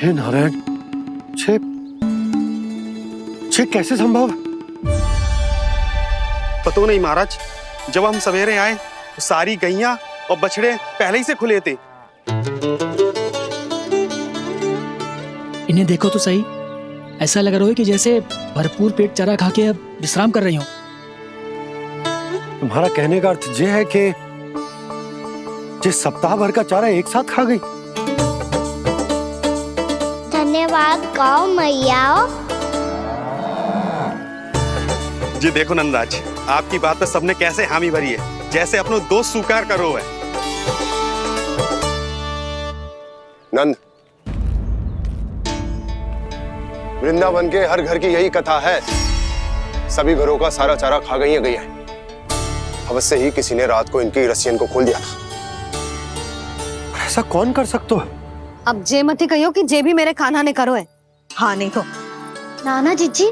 हे नारायण, छे कैसे संभव? पता नहीं महाराज, जब हम सवेरे आए तो सारी गैया और बछड़े पहले ही से खुले थे। इन्हें देखो तो सही, ऐसा लग रहा है कि जैसे भरपूर पेट चारा खा के अब विश्राम कर रही हो। तुम्हारा कहने का अर्थ ये है कि जिस सप्ताह भर का चारा एक साथ खा गई। धन्यवाद गौ मैया। जी देखो नंदराज, आपकी बात पर सबने कैसे हामी भरी है, जैसे अपनो दोस्त स्वीकार करो है। नंद, वृंदावन के हर घर की यही कथा है। सभी घरों का सारा चारा खा गई है गैया। अवश्य ही किसी ने रात को इनकी रस्सियन को खोल दिया था। ऐसा कौन कर सकता है? अब जे मती कहियो कि जे भी मेरे कान्हा ने करो है। हाँ नहीं तो नाना जीजी,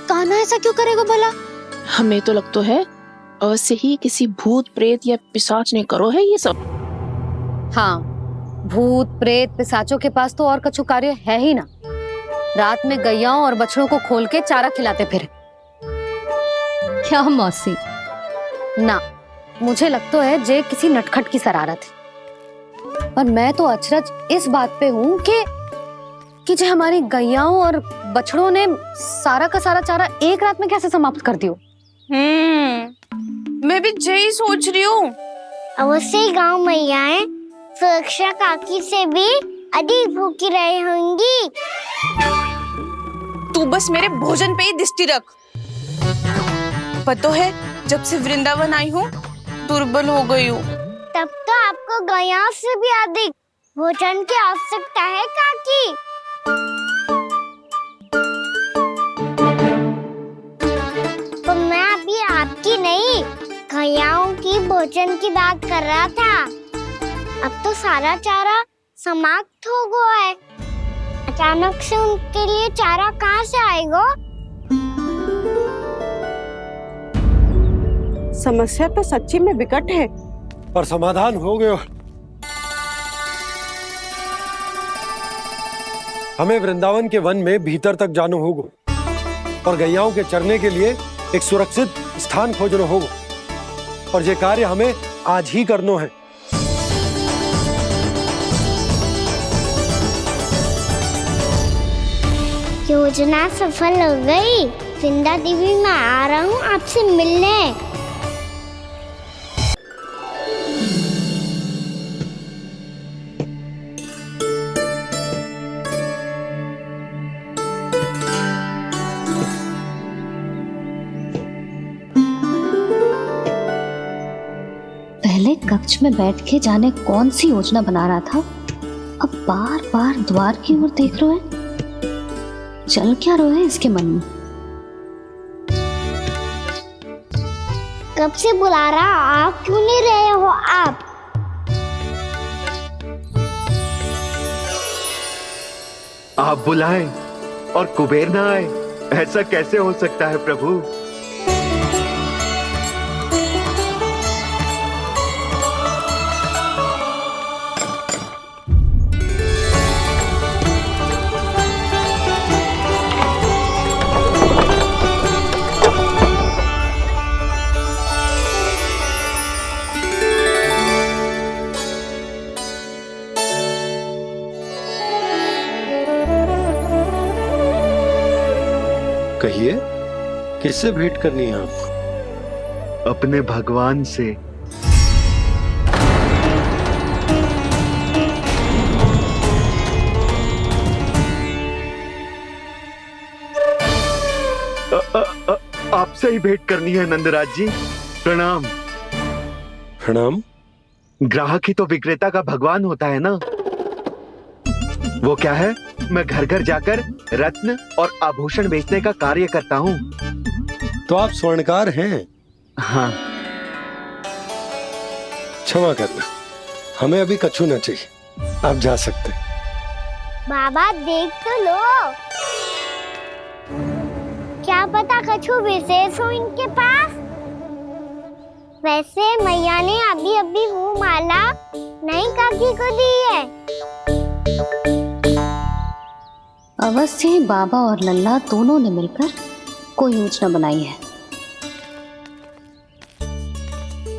कान्हा ऐसा क्यों करेगा भला? हमें तो लगता है अवश्य ही किसी भूत प्रेत या पिशाच ने करो है ये सब। हाँ, भूत प्रेत पिशाचों के पास तो और कछु कार्य है ही ना। रात में गैयाओं और बछड़ों को खोल के चारा खिलाते फिर। क्या मौसी? ना, मुझे लगता है जे किसी नटखट की शरारत है। पर मैं तो अचरज इस बात पे हूँ कि जो हमारी गैयाओं और बछड़ों ने सारा का सारा चारा एक रात में कैसे समाप्त कर दियो। मैं भी यही सोच रही हूँ। अवश्य गांव मैयाएं सुरक्षा काकी से भी अधिक भूखी रही होंगी। तू बस मेरे भोजन पे ही दृष्टि रख। पता है, जब से वृंदावन आई हूँ दुर्बल हो गई हूँ। तब तो आपको गैयाओं से भी अधिक भोजन की आवश्यकता है काकी। तो मैं अभी आपकी नहीं, गैयाओं की भोजन की बात कर रहा था। अब तो सारा चारा समाप्त हो गया है। अचानक से उनके लिए चारा कहाँ से आएगा? समस्या तो सच्ची में विकट है, पर समाधान हो गयो। हमें वृंदावन के वन में भीतर तक जाना होगा और गैयाओं के चरने के लिए एक सुरक्षित स्थान खोजना होगा, और ये कार्य हमें आज ही करना है। योजना सफल हो गई। वृंदा देवी, मैं आ रहा हूँ आपसे मिलने। पहले कक्ष में बैठ के जाने कौन सी योजना बना रहा था, अब बार बार द्वार की ओर देख रहे हैं। चल क्या रहे हैं इसके मन में? कब से बुला रहा, आप क्यों नहीं रहे हो? आप बुलाएं और कुबेर ना आए, ऐसा कैसे हो सकता है प्रभु? कहिए, किससे भेंट करनी है आपको? अपने भगवान से। आपसे ही भेंट करनी है नंदराज जी। प्रणाम। प्रणाम। ग्राहक ही तो विक्रेता का भगवान होता है ना। वो क्या है, मैं घर घर जाकर रत्न और आभूषण बेचने का कार्य करता हूँ। तो आप स्वर्णकार हैं? हाँ। क्षमा करना, हमें अभी कछु न चाहिए, आप जा सकते। बाबा देख तो लो, क्या पता कछु विशेष हो इनके पास। वैसे मैया ने अभी अभी वो माला नई काकी को दी है। अवश्य ही बाबा और लल्ला दोनों ने मिलकर कोई योजना बनाई है।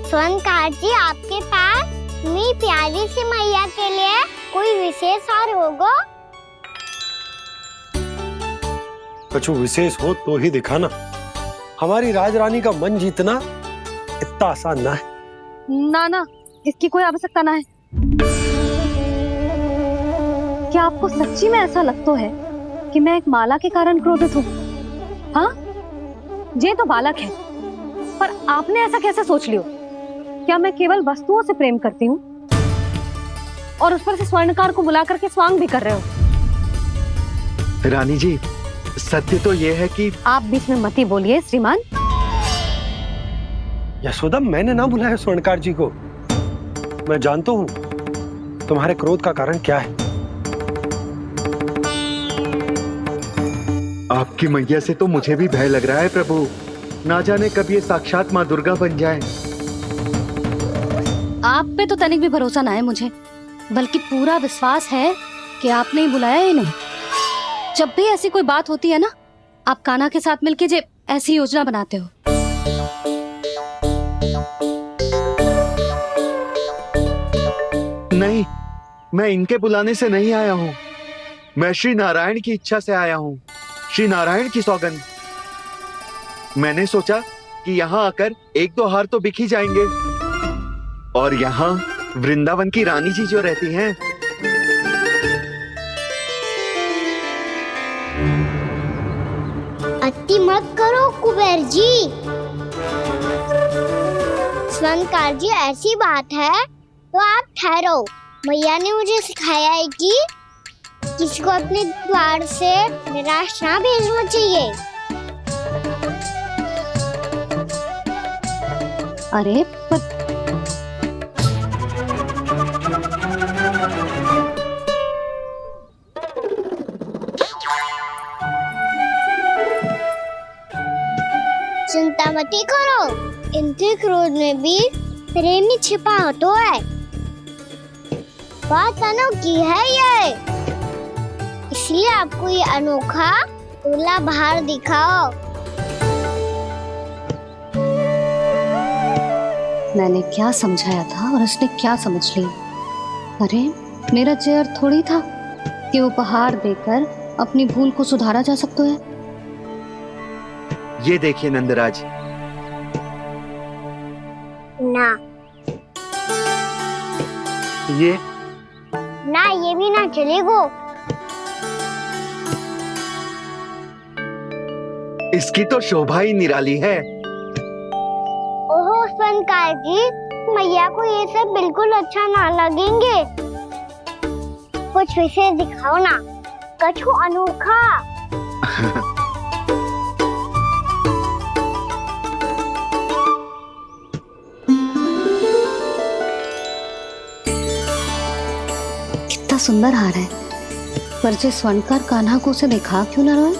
स्वर्णकार जी, आपके पास मेरी प्यारी सी मैया के लिए कोई विशेष और होगा? कुछ विशेष हो तो ही दिखाना। हमारी राजरानी का मन जीतना इतना आसान ना है। ना ना, इसकी कोई आवश्यकता ना है। क्या आपको सच्ची में ऐसा लगता है कि मैं एक माला के कारण क्रोधित हूँ? हाँ, ये तो बालक है, पर आपने ऐसा कैसे सोच लियो? क्या मैं केवल वस्तुओं से प्रेम करती हूँ और उस पर से स्वर्णकार को बुला करके स्वांग भी कर रहे हो? रानी जी, सत्य तो ये है कि आप बीच में मत ही बोलिए श्रीमान। यशोदा, मैंने ना बुलाया स्वर्णकार जी को। मैं जानता हूँ तुम्हारे क्रोध का कारण क्या है। आपकी मैया से तो मुझे भी भय लग रहा है प्रभु। ना जाने कब ये साक्षात माँ दुर्गा बन जाए। आप पे तो तनिक भी भरोसा ना है मुझे, बल्कि पूरा विश्वास है कि आपने ही बुलाया ही नहीं। जब भी ऐसी कोई बात होती है ना, आप कान्हा के साथ मिलके जे ऐसी योजना बनाते हो। नहीं, मैं इनके बुलाने से नहीं आया हूँ। मैं श्री नारायण की इच्छा से आया हूँ, श्री नारायण की सौगंध। मैंने सोचा कि यहाँ आकर एक दो हार तो बिक ही जाएंगे। और यहाँ वृंदावन की रानी जी जो रहती हैं, अति मत करो कुबेर जी। स्वर्णकार जी, ऐसी बात है तो आप ठहरो। मैया ने मुझे सिखाया है कि किसी को अपने द्वार से निराश ना भेजना चाहिए। अरे पर चिंता मत करो, इनके क्रोध में भी प्रेम ही छिपा तो है। बात अनोखी है ये, इसलिए आपको ये अनोखा दूल्हा बाहर दिखाओ। मैंने क्या समझाया था और उसने क्या समझ लिया? अरे मेरा चेयर थोड़ी था कि उपहार देकर अपनी भूल को सुधारा जा सकता है। ये देखिए नंदराज। ना ये ना, ये भी ना चलेगो। इसकी तो शोभा ही निराली है। ओहो स्वर्णकार जी, मैया को ये सब बिल्कुल अच्छा ना लगेंगे। कुछ विशेष दिखाओ ना, कछु अनोखा। कितना सुंदर हार है, पर जो स्वर्णकार कान्हा को उसे दिखा क्यों ना रोए?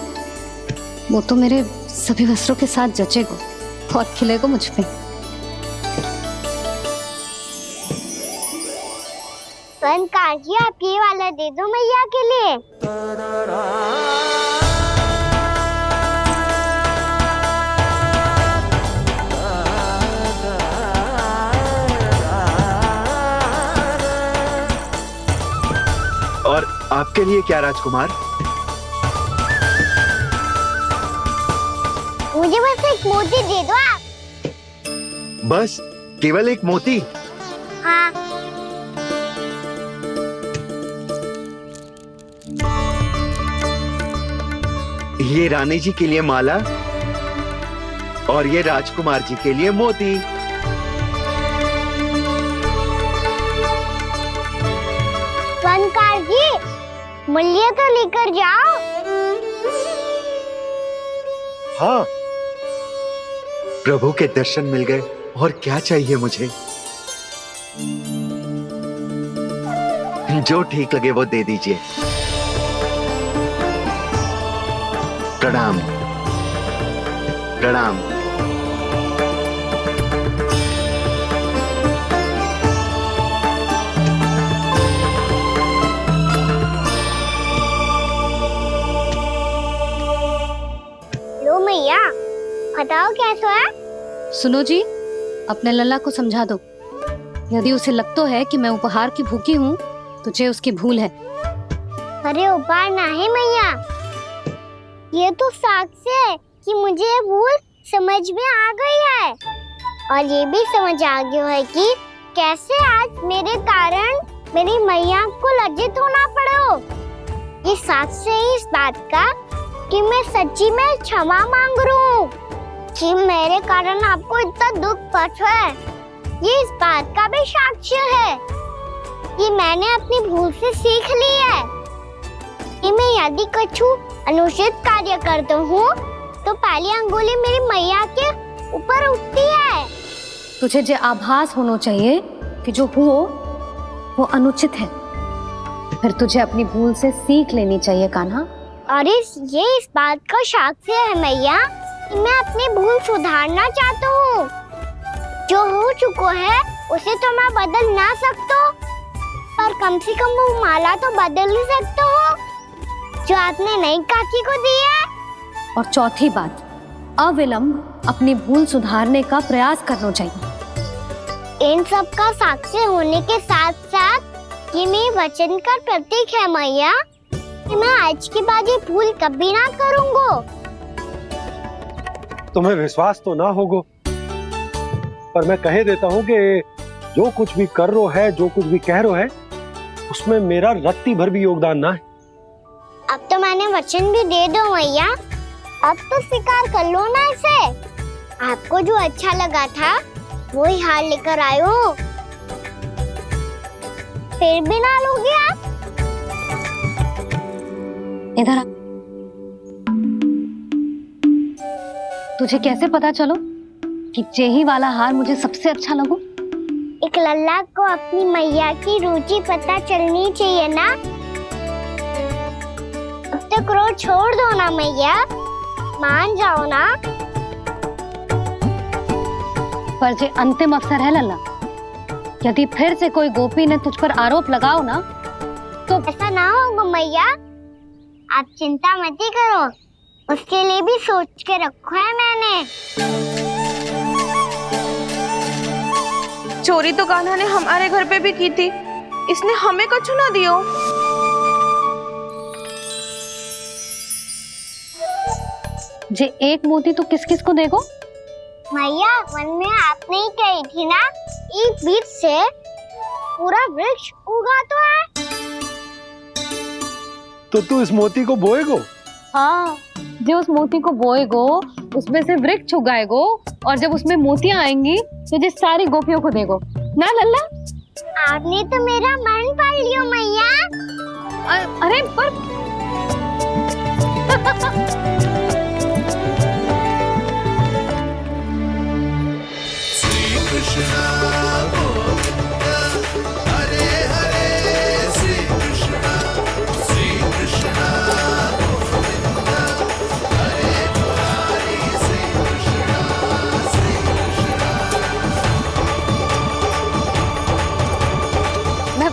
वो तो मेरे सभी वस्त्रों के साथ जचेगा और खिलेगा मुझ पे। स्वर्णकार जी, आप ये वाला दे दो मैया के लिए। और आपके लिए क्या राजकुमार? मुझे बस एक मोती दे दो आप। बस केवल एक मोती? हाँ। ये रानी जी के लिए माला और ये राजकुमार जी के लिए मोती। स्वर्णकार जी, मूल्य तो लेकर जाओ। हाँ, प्रभु के दर्शन मिल गए, और क्या चाहिए मुझे? जो ठीक लगे वो दे दीजिए। प्रणाम प्रणाम। सोया? सुनो जी, अपने लल्ला को समझा दो। यदि उसे लगता है कि मैं उपहार की भूखी हूँ तो ये उसकी भूल है। अरे उपहार ना है मैया, ये तो साक्ष्य है कि मुझे ये भूल समझ में आ गई है और ये भी समझ आ गया है कि कैसे आज मेरे कारण मेरी मैया को लज्जित होना पड़ो। ये साक्ष्य है इस बात का कि मैं सच्ची में क्षमा मांग रहा हूँ कि मेरे कारण आपको इतना दुख पहुंचा है। ये इस बात का भी साक्ष्य है कि मैंने अपनी भूल से सीख ली है कि मैं यदि कुछ अनुचित कार्य करता हूँ तो पहली अंगुली मेरी मैया के ऊपर उठती है। तुझे जो आभास होना चाहिए कि जो हुआ वो अनुचित है, फिर तुझे अपनी भूल से सीख लेनी चाहिए कान्हा। और ये इस बात का साक्ष्य है मैया कि मैं अपनी भूल सुधारना चाहता हूँ। जो हो चुका है उसे तो मैं बदल ना सकता, पर कम से कम वो माला तो बदल ही सकता हूँ जो आपने नई काकी को दी है। और चौथी बात, अविलंब अपनी भूल सुधारने का प्रयास करना चाहिए। इन सब का साक्षी होने के साथ साथ ये मेरे वचन का प्रतीक है मैया कि मैं आज के बाद ये भूल कभी ना करूँगा। तुम्हें विश्वास तो ना होगा, पर मैं कह देता हूँ कि जो कुछ भी कर रो है, जो कुछ भी कह रो है, उसमें मेरा रत्ती भर भी योगदान ना है। अब तो मैंने वचन भी दे दो मैया, अब तो स्वीकार कर लो ना इसे। आपको जो अच्छा लगा था वो ही हार लेकर आयो, फिर भी ना लोगे आप? इधर आ। तुझे कैसे पता चलो कि जेही वाला हार मुझे सबसे अच्छा लगो? एक लल्ला को अपनी मैया की रुचि पता चलनी चाहिए ना। अब तक क्रोध छोड़ दो ना मैया, मान जाओ ना। पर जे अंतिम अवसर है लल्ला, यदि फिर से कोई गोपी ने तुझ पर आरोप लगाओ ना तो ऐसा ना होगा मैया, आप चिंता मत ही करो, उसके लिए भी सोच के रखा है मैंने। चोरी तो कान्हा ने हमारे घर पे भी की थी, इसने हमें कछु ना दियो। जे एक मोती तो किस किस को देगो? मैया मन में आपने ही कही थी ना, एक बीज से पूरा वृक्ष उगा तो है। तो तू इस मोती को बोएगो? हाँ, जो उस मोती को बोएगो उसमें से वृक्ष उगाएगो और जब उसमें मोतियां आएंगी तो जिस सारी गोपियों को देगो ना लल्ला। आपने तो मेरा मन पढ़ लियो मैया। अरे पर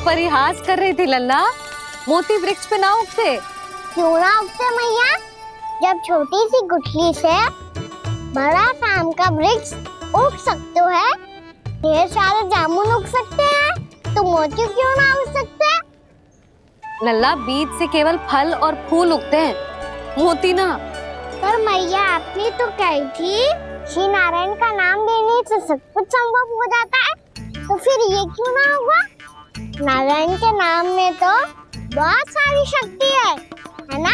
परिहास कर रही थी लल्ला, मोती वृक्ष पे ना उगते। क्यों ना उगते मैया? जब छोटी सी गुठली से बड़ा आम का वृक्ष उग सकते है, ढेर सारे जामुन उग सकते हैं, तो मोती क्यों ना उग सकते? लल्ला, बीज से केवल फल और फूल उगते हैं, मोती ना। पर मैया आपने तो कही थी श्री नारायण का नाम लेने से सब कुछ संभव हो जाता है, तो फिर ये क्यों ना हुआ? नारायण के नाम में तो बहुत सारी शक्ति है ना?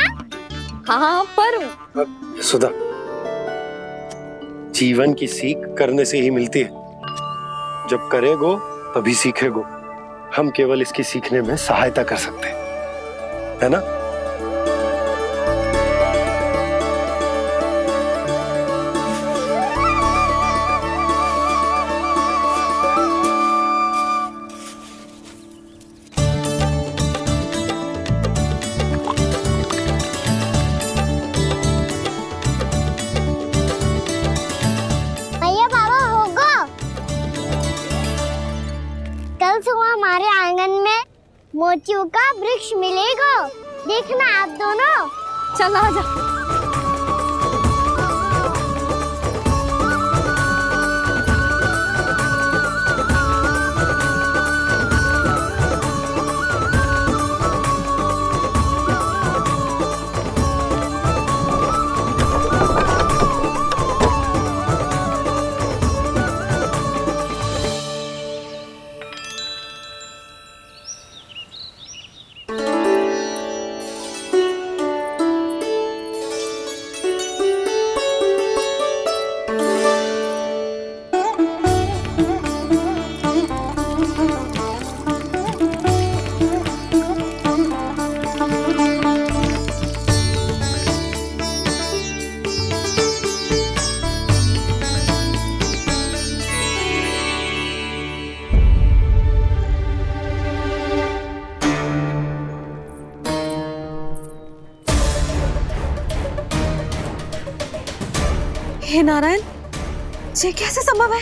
हाँ, पर सुधा, जीवन की सीख करने से ही मिलती है। जब करेगो तभी सीखेगो। हम केवल इसकी सीखने में सहायता कर सकते हैं, है ना? हमारे आंगन में मोतियों का वृक्ष मिलेगा, देखना आप दोनों। चल आ जा। नारायण, ये कैसे संभव है?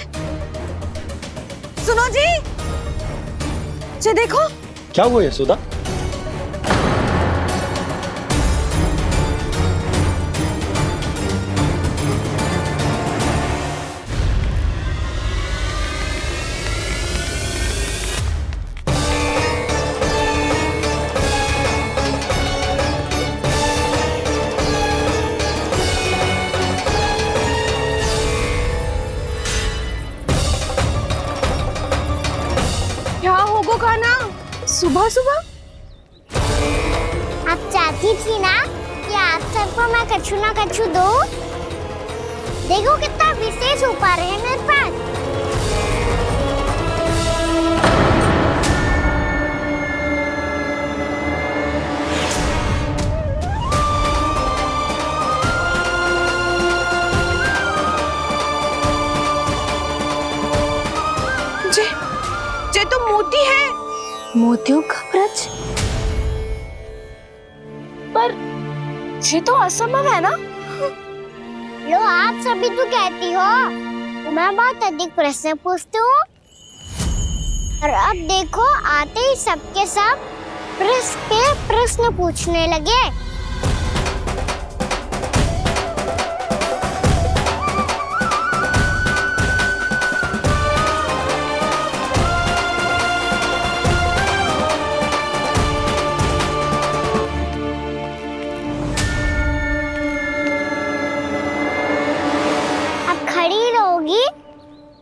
सुनो जी, ये देखो। क्या हुआ यशोदा? क्या होगा कान्हा सुबह सुबह? आप चाहती थी ना कि आज सबको मैं कछु ना कछु दूं? देखो कितना विशेष उपहार है मेरे पास। ये तो मोती है। मोतियों का ब्रज? पर ये तो असंभव है ना? लो, आप सभी तो कहती हो मैं बहुत अधिक प्रश्न पूछती हूँ, और अब देखो आते ही सबके सब प्रश्न पे प्रश्न पूछने लगे।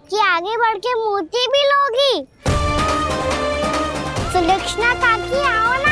कि आगे बढ़ के मोती भी लोगी? सुलक्षणा काकी आओ ना।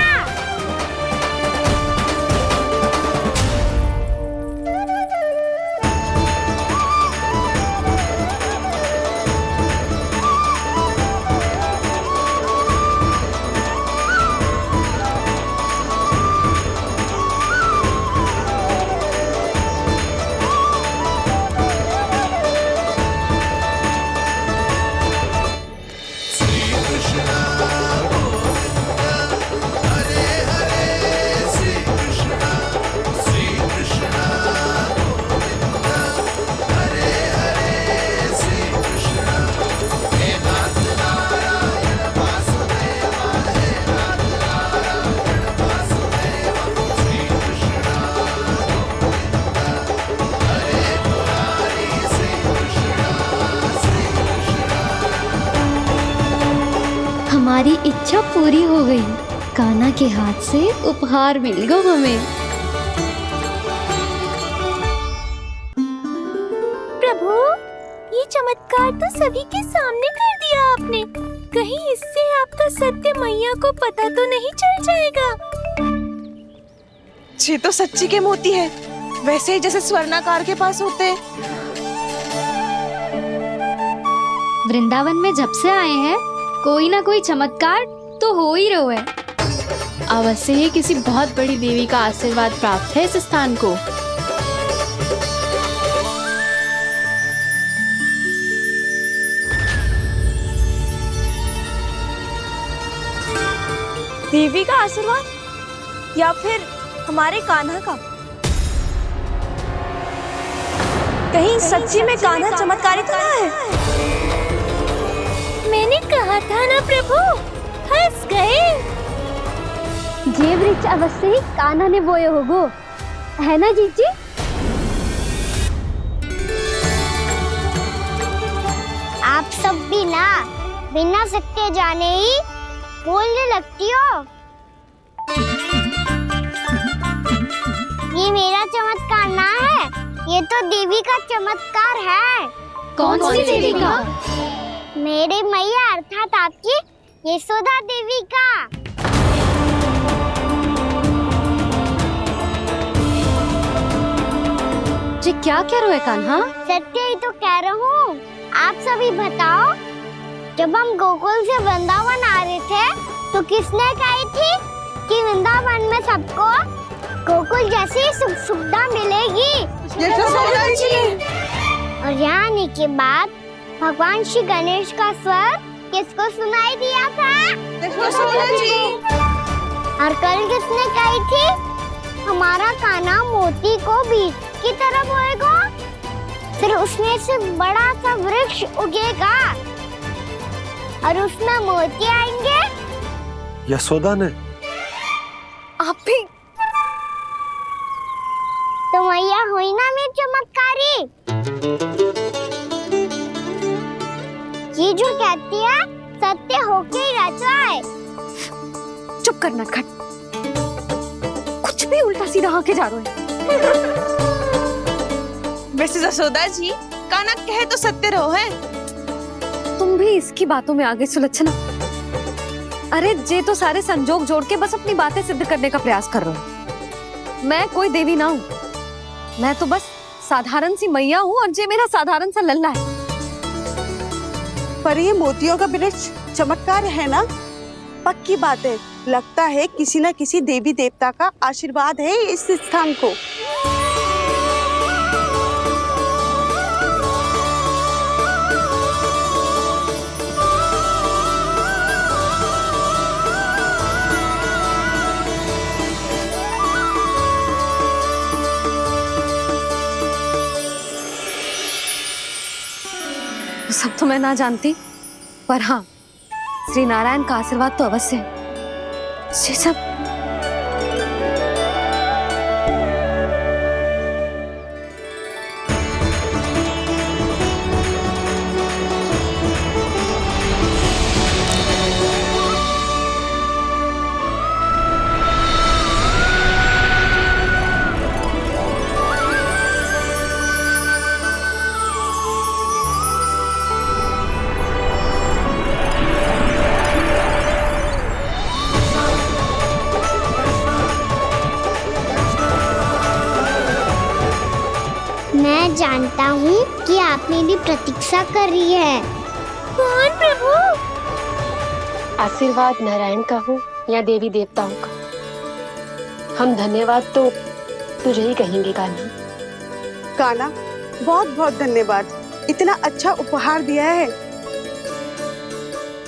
हमारी इच्छा पूरी हो गई। कान्हा के हाथ से उपहार मिल गया हमें। प्रभु, ये चमत्कार तो सभी के सामने कर दिया आपने। कहीं इससे आपका सत्य मैया को पता तो नहीं चल जाएगा? ये तो सच्ची के मोती है, वैसे ही जैसे स्वर्णाकार के पास होते हैं। वृंदावन में जब से आए हैं कोई ना कोई चमत्कार तो हो ही रहा है। अवश्य ही किसी बहुत बड़ी देवी का आशीर्वाद प्राप्त है इस स्थान को। देवी का आशीर्वाद या फिर हमारे कान्हा का? कहीं सच्ची में कान्हा चमत्कारी तो ना है? मैंने कहा था ना प्रभु, फंस गए। ये वृक्ष अवश्य ही कान्हा ने बोए होगो, है ना जीजी? आप सब भी ना बिना सत्य जाने ही बोलने लगती हो। ये मेरा चमत्कार ना है, ये तो देवी का चमत्कार है। कौन सी देवी का? मेरे मैया अर्थात आपकी यशोदा देवी का। जी क्या कह रहे हो कान्हा? सत्य ही तो कह रहा हूँ। आप सभी बताओ, जब हम गोकुल से वृंदावन आ रहे थे तो किसने कही थी कि वृंदावन में सबको गोकुल जैसी सुख सुविधा मिलेगी? यशोदा जी। और यहाँ आने के बाद भगवान श्री गणेश का स्वर किसको सुनाई दिया था? यशोदा जी। और कल किसने कही थी हमारा कान्हा मोती को बीज की तरफ होएगा? फिर उसमें से बड़ा सा वृक्ष उगेगा और उसमें मोती आएंगे। यशोदा ने? आप भी? तो मैया हुई ना मेरी चमत्कारी। ये जो कहती है सत्य होके ही रहता है। चुप कर नटखट, कुछ भी उल्टा सीधा आके जा रहे हैं। वैसे जसोदा जी, काना कहे तो सत्य रहो है। तुम भी इसकी बातों में आगे सुलझना। अरे जे तो सारे संजोग जोड़ के बस अपनी बातें सिद्ध करने का प्रयास कर रहे हो। मैं कोई देवी ना हूँ, मैं तो बस साधारण सी मैया हूँ और जे मेरा साधारण सा लल्ला है। पर ये मोतियों का वृक्ष चमत्कार है ना? पक्की बात है, लगता है किसी न किसी देवी देवता का आशीर्वाद है इस स्थान को। सब तो मैं ना जानती, पर हाँ, श्री नारायण का आशीर्वाद तो अवश्य है। ये सब मैं जानता हूँ कि आप मेरी प्रतीक्षा कर रही है। कौन प्रभु? आशीर्वाद नारायण का हो या देवी देवताओं का, हम धन्यवाद तो तुझे ही कहेंगे कान्हा। कान्हा, बहुत बहुत धन्यवाद, इतना अच्छा उपहार दिया है।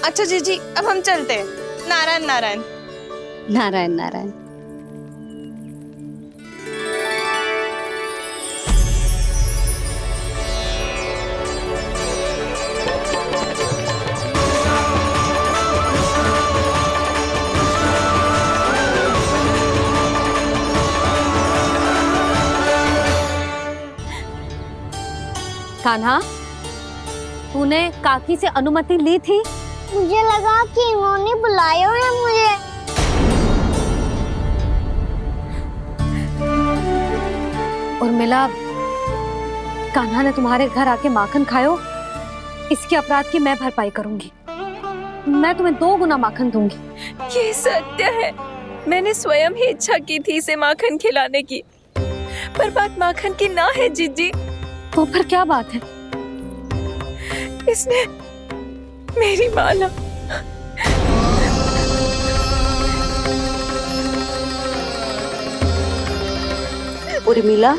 अच्छा जीजी, अब हम चलते हैं। नारायण नारायण। नारायण नारायण। कान्हा, तूने काकी से अनुमति ली थी? मुझे लगा कि इन्होंने बुलाया है मुझे। और मिला कान्हा ने तुम्हारे घर आके माखन खायो, इसके अपराध की मैं भरपाई करूंगी। मैं तुम्हें 2 गुना माखन दूंगी। ये सत्य है, मैंने स्वयं ही इच्छा की थी इसे माखन खिलाने की, पर बात माखन की ना है जीजी। तो फिर क्या बात है? इसने मेरी माला। उर्मिला,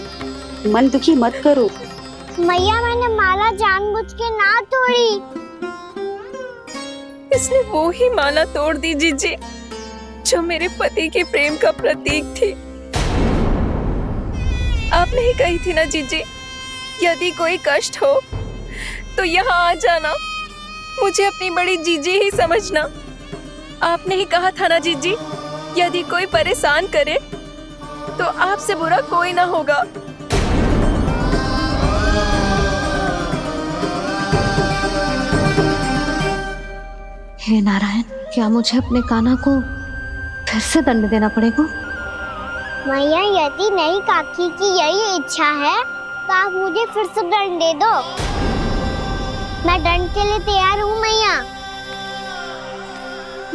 मन दुखी मत करो। मैया, मैंने माला जानबूझ के ना तोड़ी। इसने वो ही माला तोड़ दी जीजी, जो मेरे पति के प्रेम का प्रतीक थी। आपने ही कही थी ना जीजी, यदि कोई कष्ट हो तो यहाँ आ जाना, मुझे अपनी बड़ी जीजी ही समझना। आपने ही कहा था ना जीजी, यदि कोई परेशान करे तो आपसे बुरा कोई ना होगा। हे नारायण, क्या मुझे अपने कान्हा को फिर से दंड देना पड़ेगा? मैया, यदि नहीं काकी की यही इच्छा है तो आप मुझे फिर से दंड दे दो। मैं दंड के लिए तैयार हूँ मैया।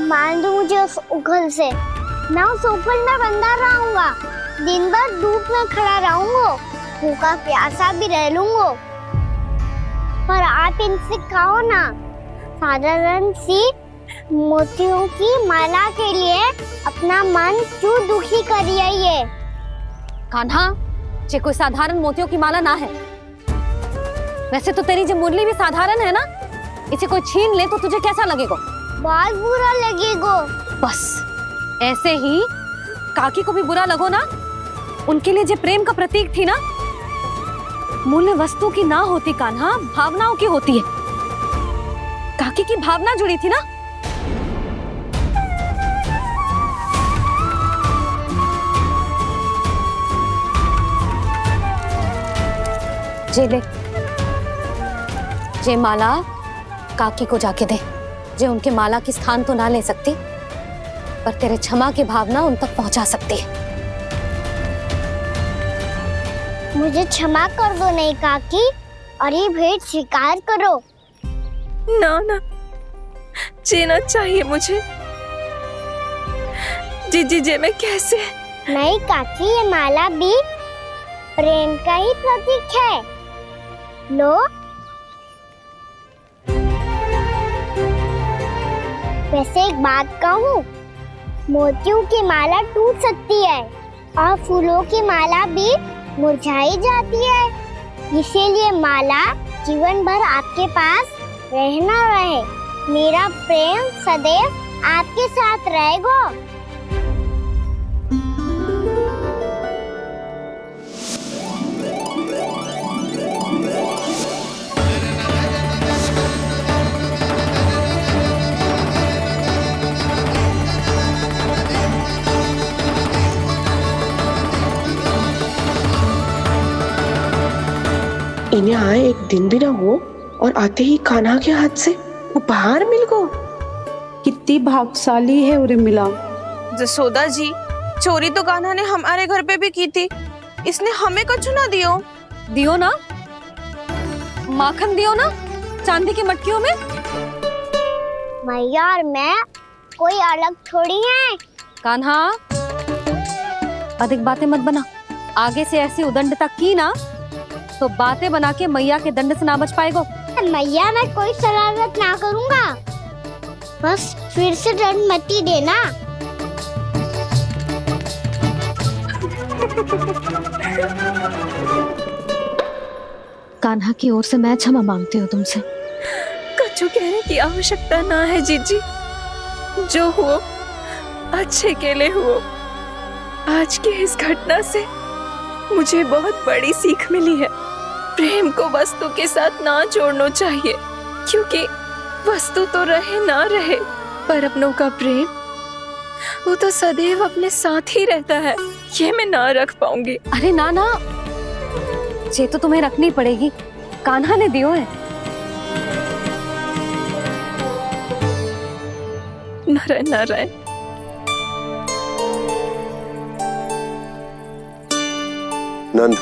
मान दो मुझे उस उखल से, मैं उस उखल में बंधा रहूंगा, दिन भर धूप में खड़ा रहूंगा, भूखा प्यासा भी रह लूंगा। पर आप इनसे कहो ना, साधारण सी मोतियों की माला के लिए अपना मन क्यों दुखी करिए? कान्हा, ये कोई साधारण मोतियों की माला ना है। वैसे तो तेरी जो मुरली भी साधारण है ना, इसे कोई छीन ले तो तुझे कैसा लगेगा? बहुत बुरा लगेगा। बस ऐसे ही काकी को भी बुरा लगो ना। उनके लिए जो प्रेम का प्रतीक थी ना, मूल्य वस्तु की ना होती कान्हा, भावनाओं की होती है। काकी की भावना जुड़ी थी ना। जे ले, जे माला काकी को जाके दे। जे उनके माला की स्थान तो ना ले सकती, पर तेरे क्षमा की भावना उन तक पहुंचा सकती है। मुझे क्षमा कर दो नहीं काकी, और ये भेंट स्वीकार करो। ना ना, जीना चाहिए मुझे। जीजी जे मैं कैसे? नहीं काकी, ये माला भी प्रेम का ही प्रतीक है। लो। वैसे एक बात कहूँ, मोतियों की माला टूट सकती है और फूलों की माला भी मुरझाई जाती है। इसीलिए माला जीवन भर आपके पास रहना रहे। मेरा प्रेम सदैव आपके साथ रहेगा। इन्हें आए एक दिन भी ना हुआ और आते ही कान्हा के हाथ से उपहार मिल गो। कितनी भाग्यशाली है उर्मिला। जसोदा जी, चोरी तो कान्हा ने हमारे घर पे भी की थी। इसने हमें कछु ना दियो। दियो ना, माखन दियो ना, चांदी की मटकियों में। मैया और मैं कोई अलग थोड़ी हैं। कान्हा, अधिक बातें मत बना। आगे से ऐसी उदंडता की ना तो बातें बना के मैया के दंड से ना बच पाएगो। मैया, मैं कोई शरारत ना करूँगा, बस फिर से दंड मत ही देना। कान्हा की ओर से मैं क्षमा मांगती हूँ तुमसे। कछु कहने की आवश्यकता ना है जीजी। जो हुआ अच्छे के लिए हुआ। आज की इस घटना से मुझे बहुत बड़ी सीख मिली है। प्रेम को वस्तु के साथ ना जोड़ना चाहिए, क्योंकि वस्तु तो रहे ना रहे, पर अपनों का प्रेम वो तो सदैव अपने साथ ही रहता है। ये मैं ना रख पाऊंगी। अरे ना ना, ये तो तुम्हें रखनी पड़ेगी। कान्हा ने दियो है। नारायण नारायण। नंद,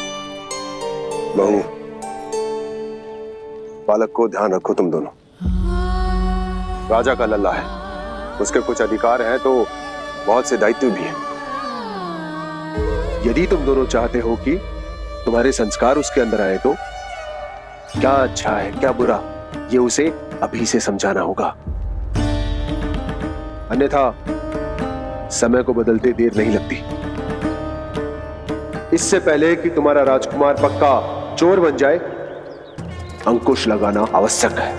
बहू, बालक को ध्यान रखो तुम दोनों। राजा का लल्ला है, उसके कुछ अधिकार हैं तो बहुत से दायित्व भी हैं। यदि तुम दोनों चाहते हो कि तुम्हारे संस्कार उसके अंदर आए तो क्या अच्छा है क्या बुरा, ये उसे अभी से समझाना होगा। अन्यथा समय को बदलते देर नहीं लगती। इससे पहले कि तुम्हारा राजकुमार पक्का चोर बन जाए, अंकुश लगाना आवश्यक है।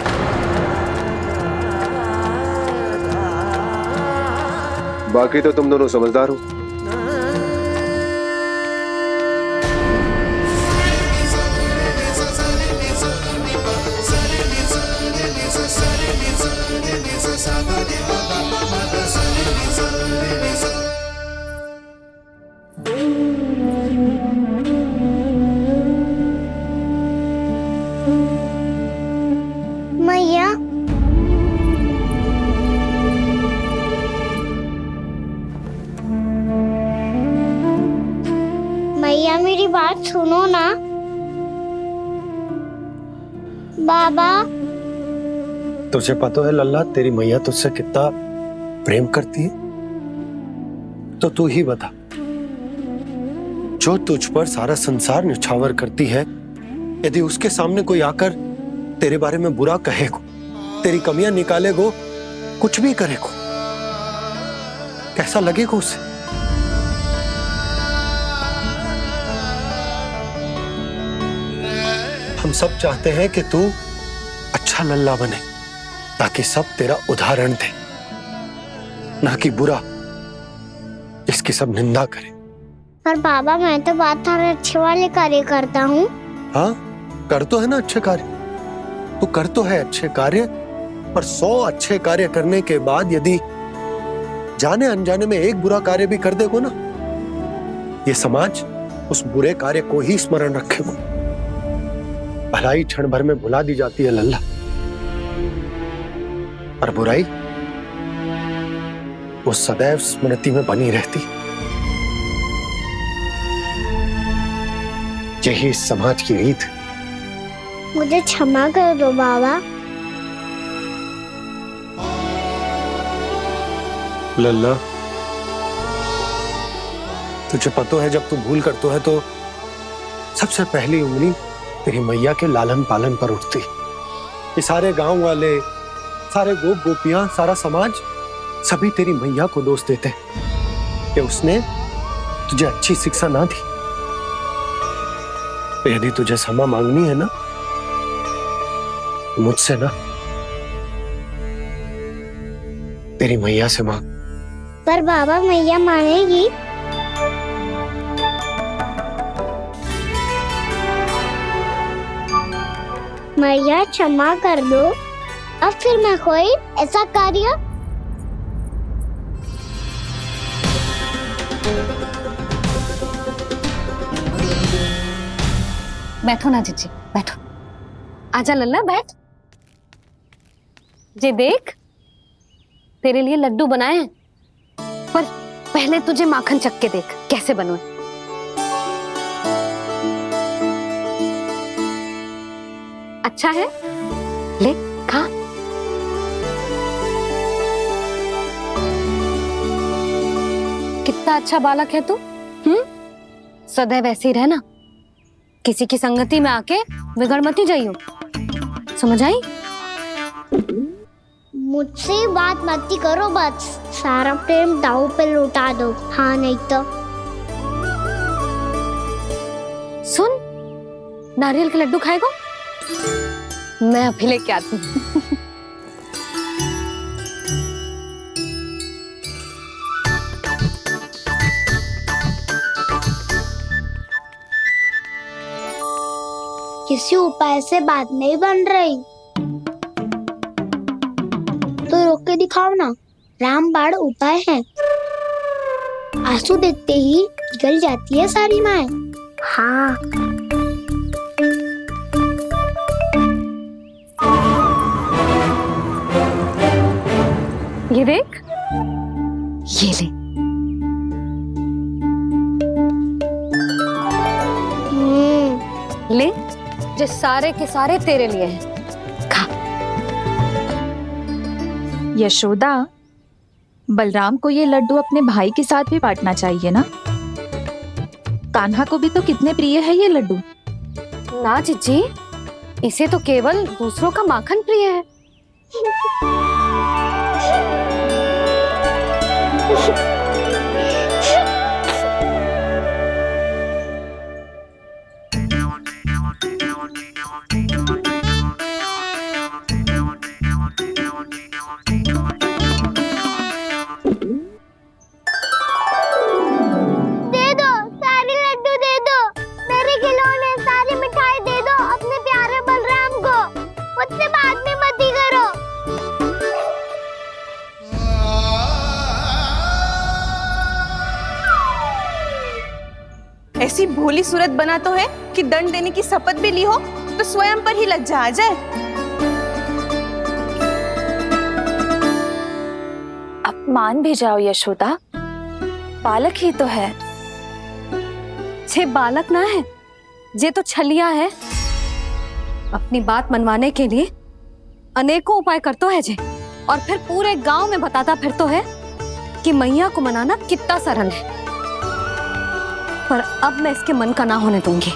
बाकी तो तुम दोनों समझदार हो। मैया, मैया मेरी बात सुनो ना। बाबा, तुझे पता है लल्ला, तेरी मैया तुझसे कितना प्रेम करती है? तो तू ही बता, जो तुझ पर सारा संसार न्यौछावर करती है, यदि उसके सामने कोई आकर तेरे बारे में बुरा कहेगो, तेरी कमियां निकालेगो, कुछ भी करेगो, कैसा लगेगा उसे? हम सब चाहते हैं कि तू अच्छा लल्ला बने, ताकि सब तेरा उदाहरण दे, ना कि बुरा जिसकी सब निंदा करे। पर बाबा, मैं तो बात हर अच्छे वाले कार्य करता हूँ। हाँ, कर तो है ना अच्छे कार्य, तू कर तो है अच्छे कार्य, पर 100 अच्छे कार्य करने के बाद यदि जाने अनजाने में एक बुरा कार्य भी कर देगो ना, ये समाज उस बुरे कार्य को ही स्मरण रखेगो। भलाई क्षण भर में भुला दी जाती है लल्ला, और बुराई वो सदैव स्मृति में बनी रहती। यही इस समाज की रीत। मुझे क्षमा कर दो बाबा। लल्ला, तुझे पता है जब तू भूल करतो है तो सबसे पहली उंगली तेरी मैया के लालन पालन पर उठती। ये सारे गांव वाले, सारे गोप गोपियां, सारा समाज सभी तेरी मैया को दोष देते कि उसने तुझे अच्छी शिक्षा ना दी। तो यदि तुझे क्षमा मांगनी है ना, मुझसे ना, तेरी मैया से मांग। पर बाबा मैया मानेगी? मैया क्षमा कर दो, अब फिर मैं कोई ऐसा कार्य। बैठो ना जीजी, बैठो। आजा लल्ला, बैठ। जे देख, तेरे लिए लड्डू बनाए हैं, पर पहले तुझे माखन चख के देख कैसे बने। अच्छा है, ले खा। कितना अच्छा बालक है तू। सदैव ऐसे ही रहना, किसी की संगति में आके बिगड़ मत जाइयो, समझ आई? मुझसे बात मत करो, बस सारा प्रेम दाव पे लौटा दो। हाँ नहीं तो सुन, नारियल के लड्डू खाएगा? मैं अभी लेके आती हूँ। किसी उपाय से बात नहीं बन रही तो रोक के दिखाओ ना। रामबाण उपाय है, आंसू देखते ही पिघल जाती है सारी माए। हाँ, ये देख, ये ले। ले, जो सारे के सारे तेरे लिए हैं, खा। यशोदा, बलराम को ये लड्डू अपने भाई के साथ भी बांटना चाहिए ना। कान्हा को भी तो कितने प्रिय है ये लड्डू। ना जीजी, इसे तो केवल दूसरों का माखन प्रिय है। ऐसी भोली सूरत बना तो है कि दंड देने की शपथ भी ली हो तो स्वयं पर ही लज्जा आ जाए। अब मान भी जाओ यशोदा, बालक ही तो है। छे बालक ना है, जे तो छलिया है। अपनी बात मनवाने के लिए अनेकों उपाय करतो है जे, और फिर पूरे गांव में बताता फिरतो है कि मैया को मनाना कितना सरल है। पर अब मैं इसके मन का ना होने दूंगी।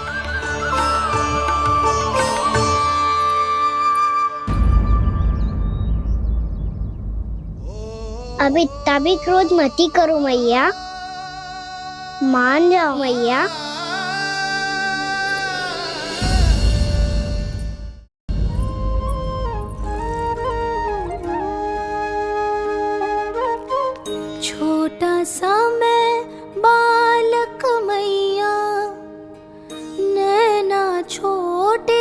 अब इतना भी क्रोध मती करो मैया, मान जाओ मैया। छोटा सा मैं बालक मैया, नैना छोटे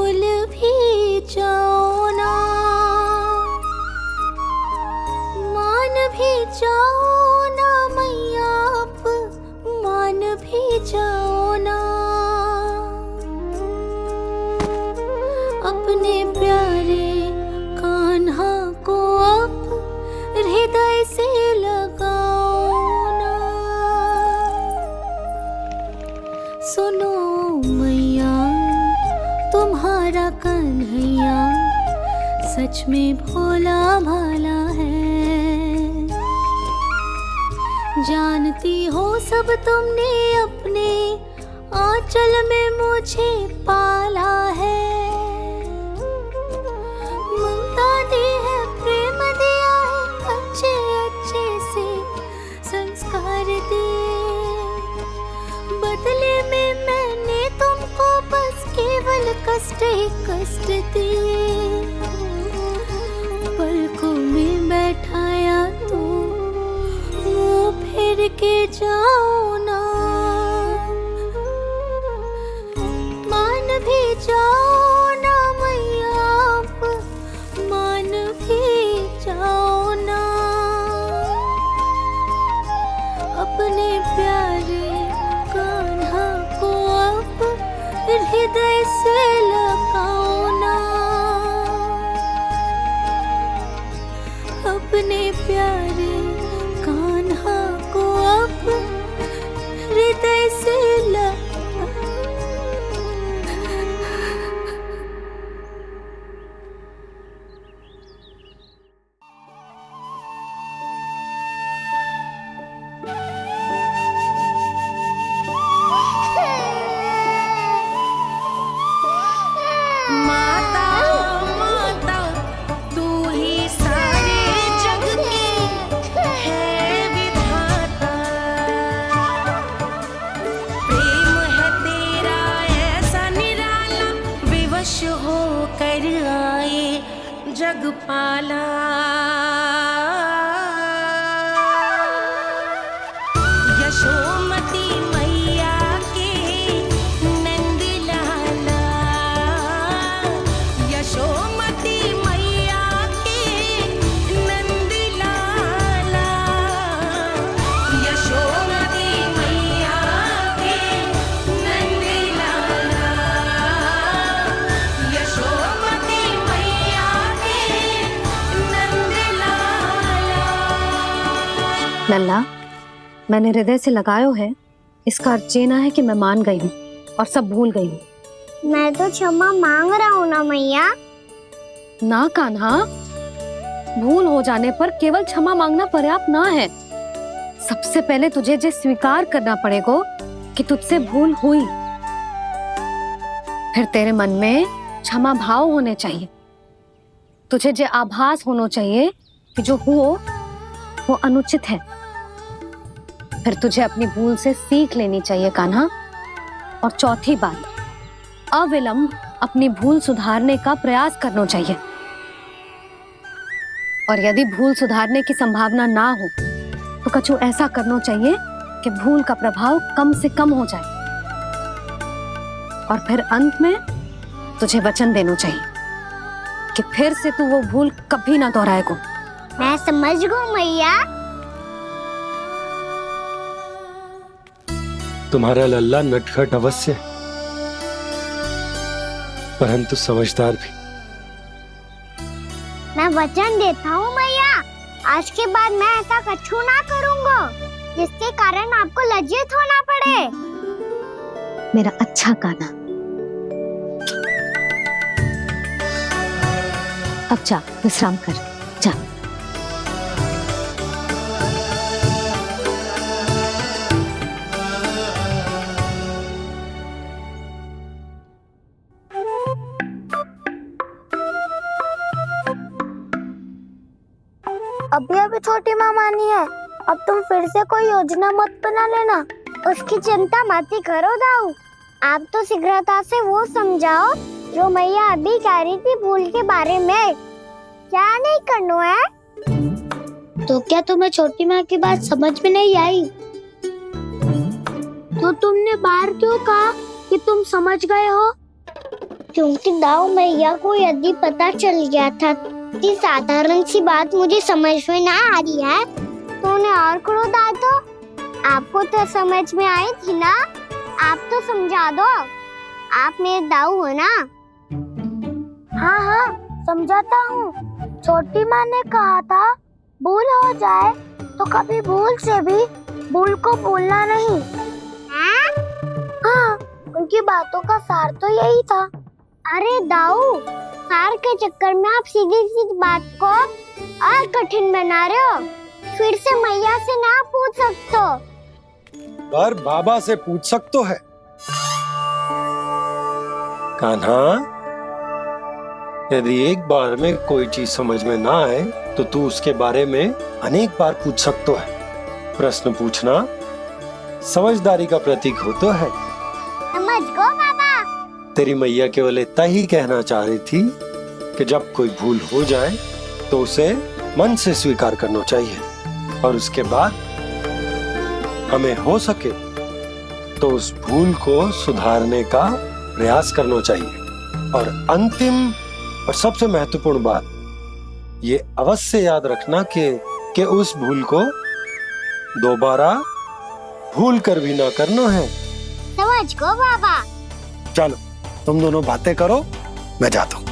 भूल भी जाओ ना, मान भी जाओ ना मैया, मान भी जाओ ना। अपने प्यारे कान्हा को अब हृदय से लगाओ ना। सुनो मैया, तुम्हारा कन्हैया सच में भोला भाला है। जानती हो सब तुमने अपने आंचल में मुझे पाला है। ममता दी है, प्रेम दिया है, अच्छे अच्छे से संस्कार दिए। बदले में मैंने तुमको बस केवल कष्ट ही कष्ट दिए। पलकों में बैठाया तो मुंह फेर के जाओ ना, मान भी जाओ ना मैया, मान भी जाओ ना। अपने प्यारे कान्हा को अब हृदय से लगाओ ना। अपने प्यारे कान्हा को अब हृदय से जगपाला। यशोमती मैया के नंद लाला, यशोमती मैया के नंद लाला, यशोमती मैया के नंद लाला, यशोमती मैया के नंद लाला। लल्ला, मैंने हृदय से लगायो है, इसका अर्थ ये ना है कि मैं मान गई हूँ और सब भूल गई हूँ। मैं तो क्षमा मांग रहा हूँ ना मैया। ना कान्हा, भूल हो जाने पर केवल क्षमा मांगना पर्याप्त ना है। सबसे पहले तुझे जो स्वीकार करना पड़ेगा कि तुझसे भूल हुई, फिर तेरे मन में क्षमा भाव होने चाहिए। तुझे जो आभास होना चाहिए कि जो हुआ वो अनुचित है। फिर तुझे अपनी भूल से सीख लेनी चाहिए कान्हा। और चौथी बात, अविलंब अपनी भूल सुधारने का प्रयास करना चाहिए। और यदि भूल सुधारने की संभावना ना हो तो कछु ऐसा करना चाहिए कि भूल का प्रभाव कम से कम हो जाए। और फिर अंत में तुझे वचन देना चाहिए कि फिर से तू वो भूल कभी ना दोहराएगा। मैं समझ गई मैया। तुम्हारा लल्ला नटखट अवश्य है, परंतु समझदार भी। मैं वचन देता हूँ मैया, आज के बाद मैं ऐसा कछु ना करूँगा जिसके कारण आपको लज्जित होना पड़े। मेरा अच्छा कान्हा, अब जा विश्राम कर, जा। अभी अभी छोटी माँ मानी है, अब तुम फिर से कोई योजना मत बना लेना। उसकी चिंता मत ही करो दाऊ। आप तो शीघ्रता से वो समझाओ जो मैया अभी कह रही थी भूल के बारे में। क्या नहीं करना है? तो क्या तुम्हें छोटी माँ की बात समझ में नहीं आई? तो तुमने बाहर क्यों कहा कि तुम समझ गए हो? क्योंकि दाऊ मैया को यदि पता चल गया था कि साधारण सी बात मुझे समझ में ना आ रही है तो उन्हें और क्रोध आए तो आपको तो समझ में आई थी ना, आप तो समझा दो, आप मेरे दाऊ हो ना। हाँ हाँ समझाता हूँ। छोटी माँ ने कहा था भूल हो जाए तो कभी भूल से भी भूल को भूलना नहीं। हाँ उनकी बातों का सार तो यही था। अरे दाऊ, सार के चक्कर में आप सीधी सीधी बात को और कठिन बना रहे हो। फिर से मैया से ना पूछ सकते हो, पर बाबा से पूछ सकते है। कान्हा, यदि एक बार में कोई चीज समझ में ना आए तो तू उसके बारे में अनेक बार पूछ सकते है। प्रश्न पूछना समझदारी का प्रतीक होता है। समझ गो बाबा। तेरी मैया केवल इतना ही कहना चाह रही थी कि जब कोई भूल हो जाए तो उसे मन से स्वीकार करना चाहिए और उसके बाद हमें हो सके तो उस भूल को सुधारने का प्रयास करना चाहिए। और अंतिम और सबसे महत्वपूर्ण बात ये अवश्य याद रखना कि उस भूल को दोबारा भूल कर भी ना करना है। समझ गो बाबा। चलो तुम दोनों बातें करो, मैं जाता हूँ।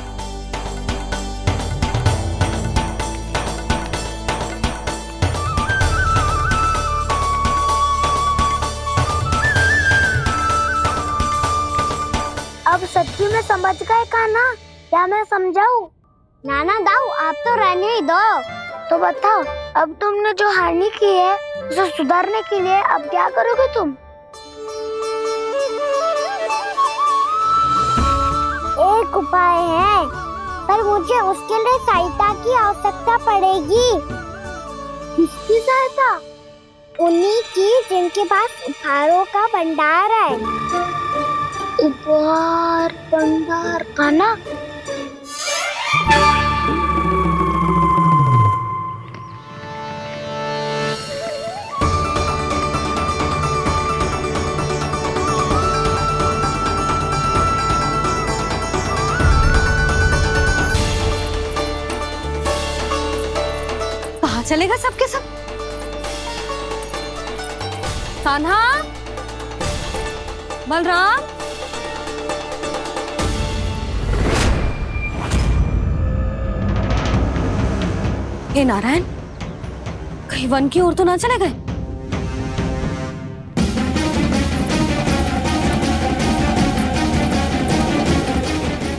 अब सच्ची में समझ गए कान्हा, क्या मैं समझाऊं? नाना दाऊ आप तो रहने ही दो। तो बताओ, अब तुमने जो हानि की है उसे सुधारने के लिए अब क्या करोगे तुम? एक उपाय है, पर मुझे उसके लिए सहायता की आवश्यकता पड़ेगी। किसकी सहायता? उन्हीं की जिनके पास उपहारों का भंडार है। उपहार भंडार का ना? कहाँ चलेगा सबके सब? कान्हा, बलराम, हे नारायण, कहीं वन की ओर तो ना चले गए?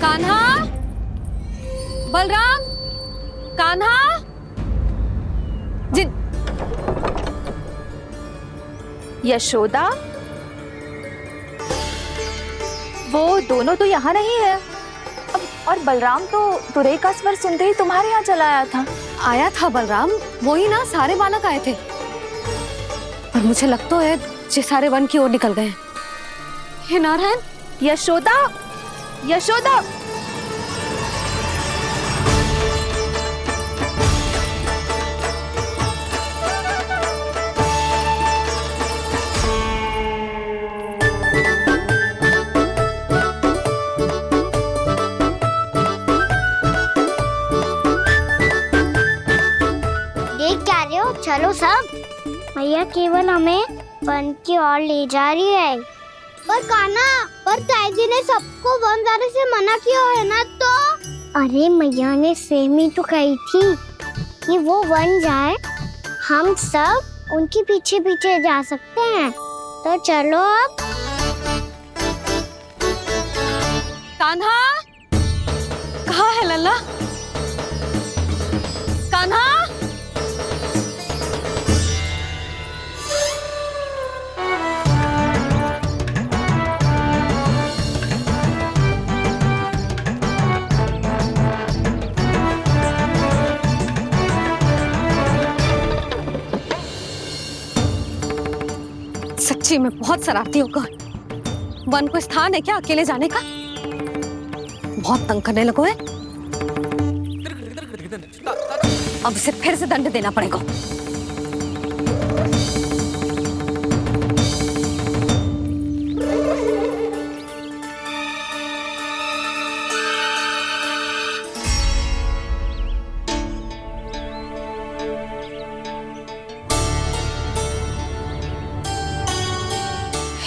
कान्हा, बलराम, कान्हा, जिन यशोदा, वो दोनों तो यहाँ नहीं है। अब और बलराम तो तुरई का स्वर सुनते ही तुम्हारे यहाँ चला आया था। आया था बलराम, वही ना सारे बालक आए थे। पर मुझे लगता है ये सारे वन की ओर निकल गए। हे नारायण, यशोदा, यशोदा, चलो सब, मैया केवल हमें वन की ओर ले जा रही है। पर कान्हा, पर ताईजी ने सबको वन जाने से मना किया है ना तो? अरे मैया ने सेम ही तो कही थी कि वो वन जाए, हम सब उनके पीछे पीछे जा सकते हैं। तो चलो अब। कान्हा, कहाँ है लल्ला? कान्हा, सच्ची में बहुत शरारती होकर वन को स्थान है क्या अकेले जाने का? बहुत तंग करने लगो है। अब इसे फिर से दंड देना पड़ेगा।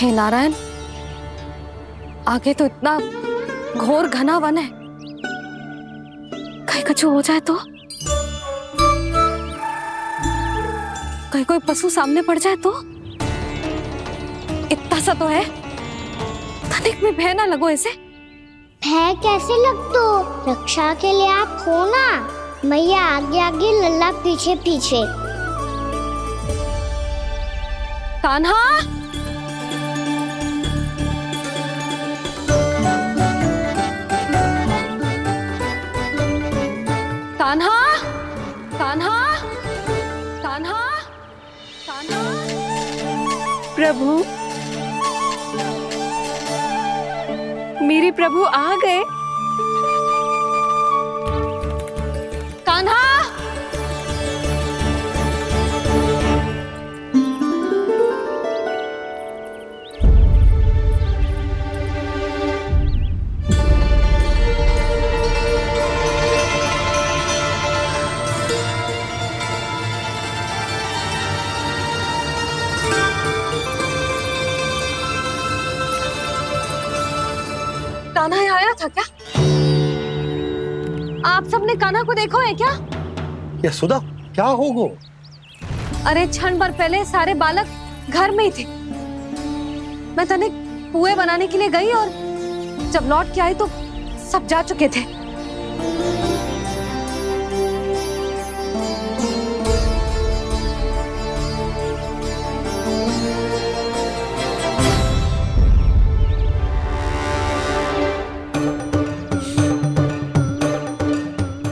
हे नारायण, आगे तो इतना घोर घना वन है, कहीं कुछ हो जाए तो, कहीं कोई पशु सामने पड़ जाए तो, इतना सा तो है, तनिक में भय ना लगो ऐसे। भय कैसे लगतो? रक्षा के लिए आप हो ना, मैया आगे आगे लल्ला पीछे पीछे। कान्हा, कान्हा, कान्हा, कान्हा, कान्हा। प्रभु, मेरे प्रभु आ गए। कान्हा, कान्हा यहाँ आया था क्या? आप सबने कान्हा को देखो है क्या? यशोदा, क्या हो गो? अरे क्षण भर पहले सारे बालक घर में ही थे। मैं तनिक पुए बनाने के लिए गई और जब लौट के आई तो सब जा चुके थे।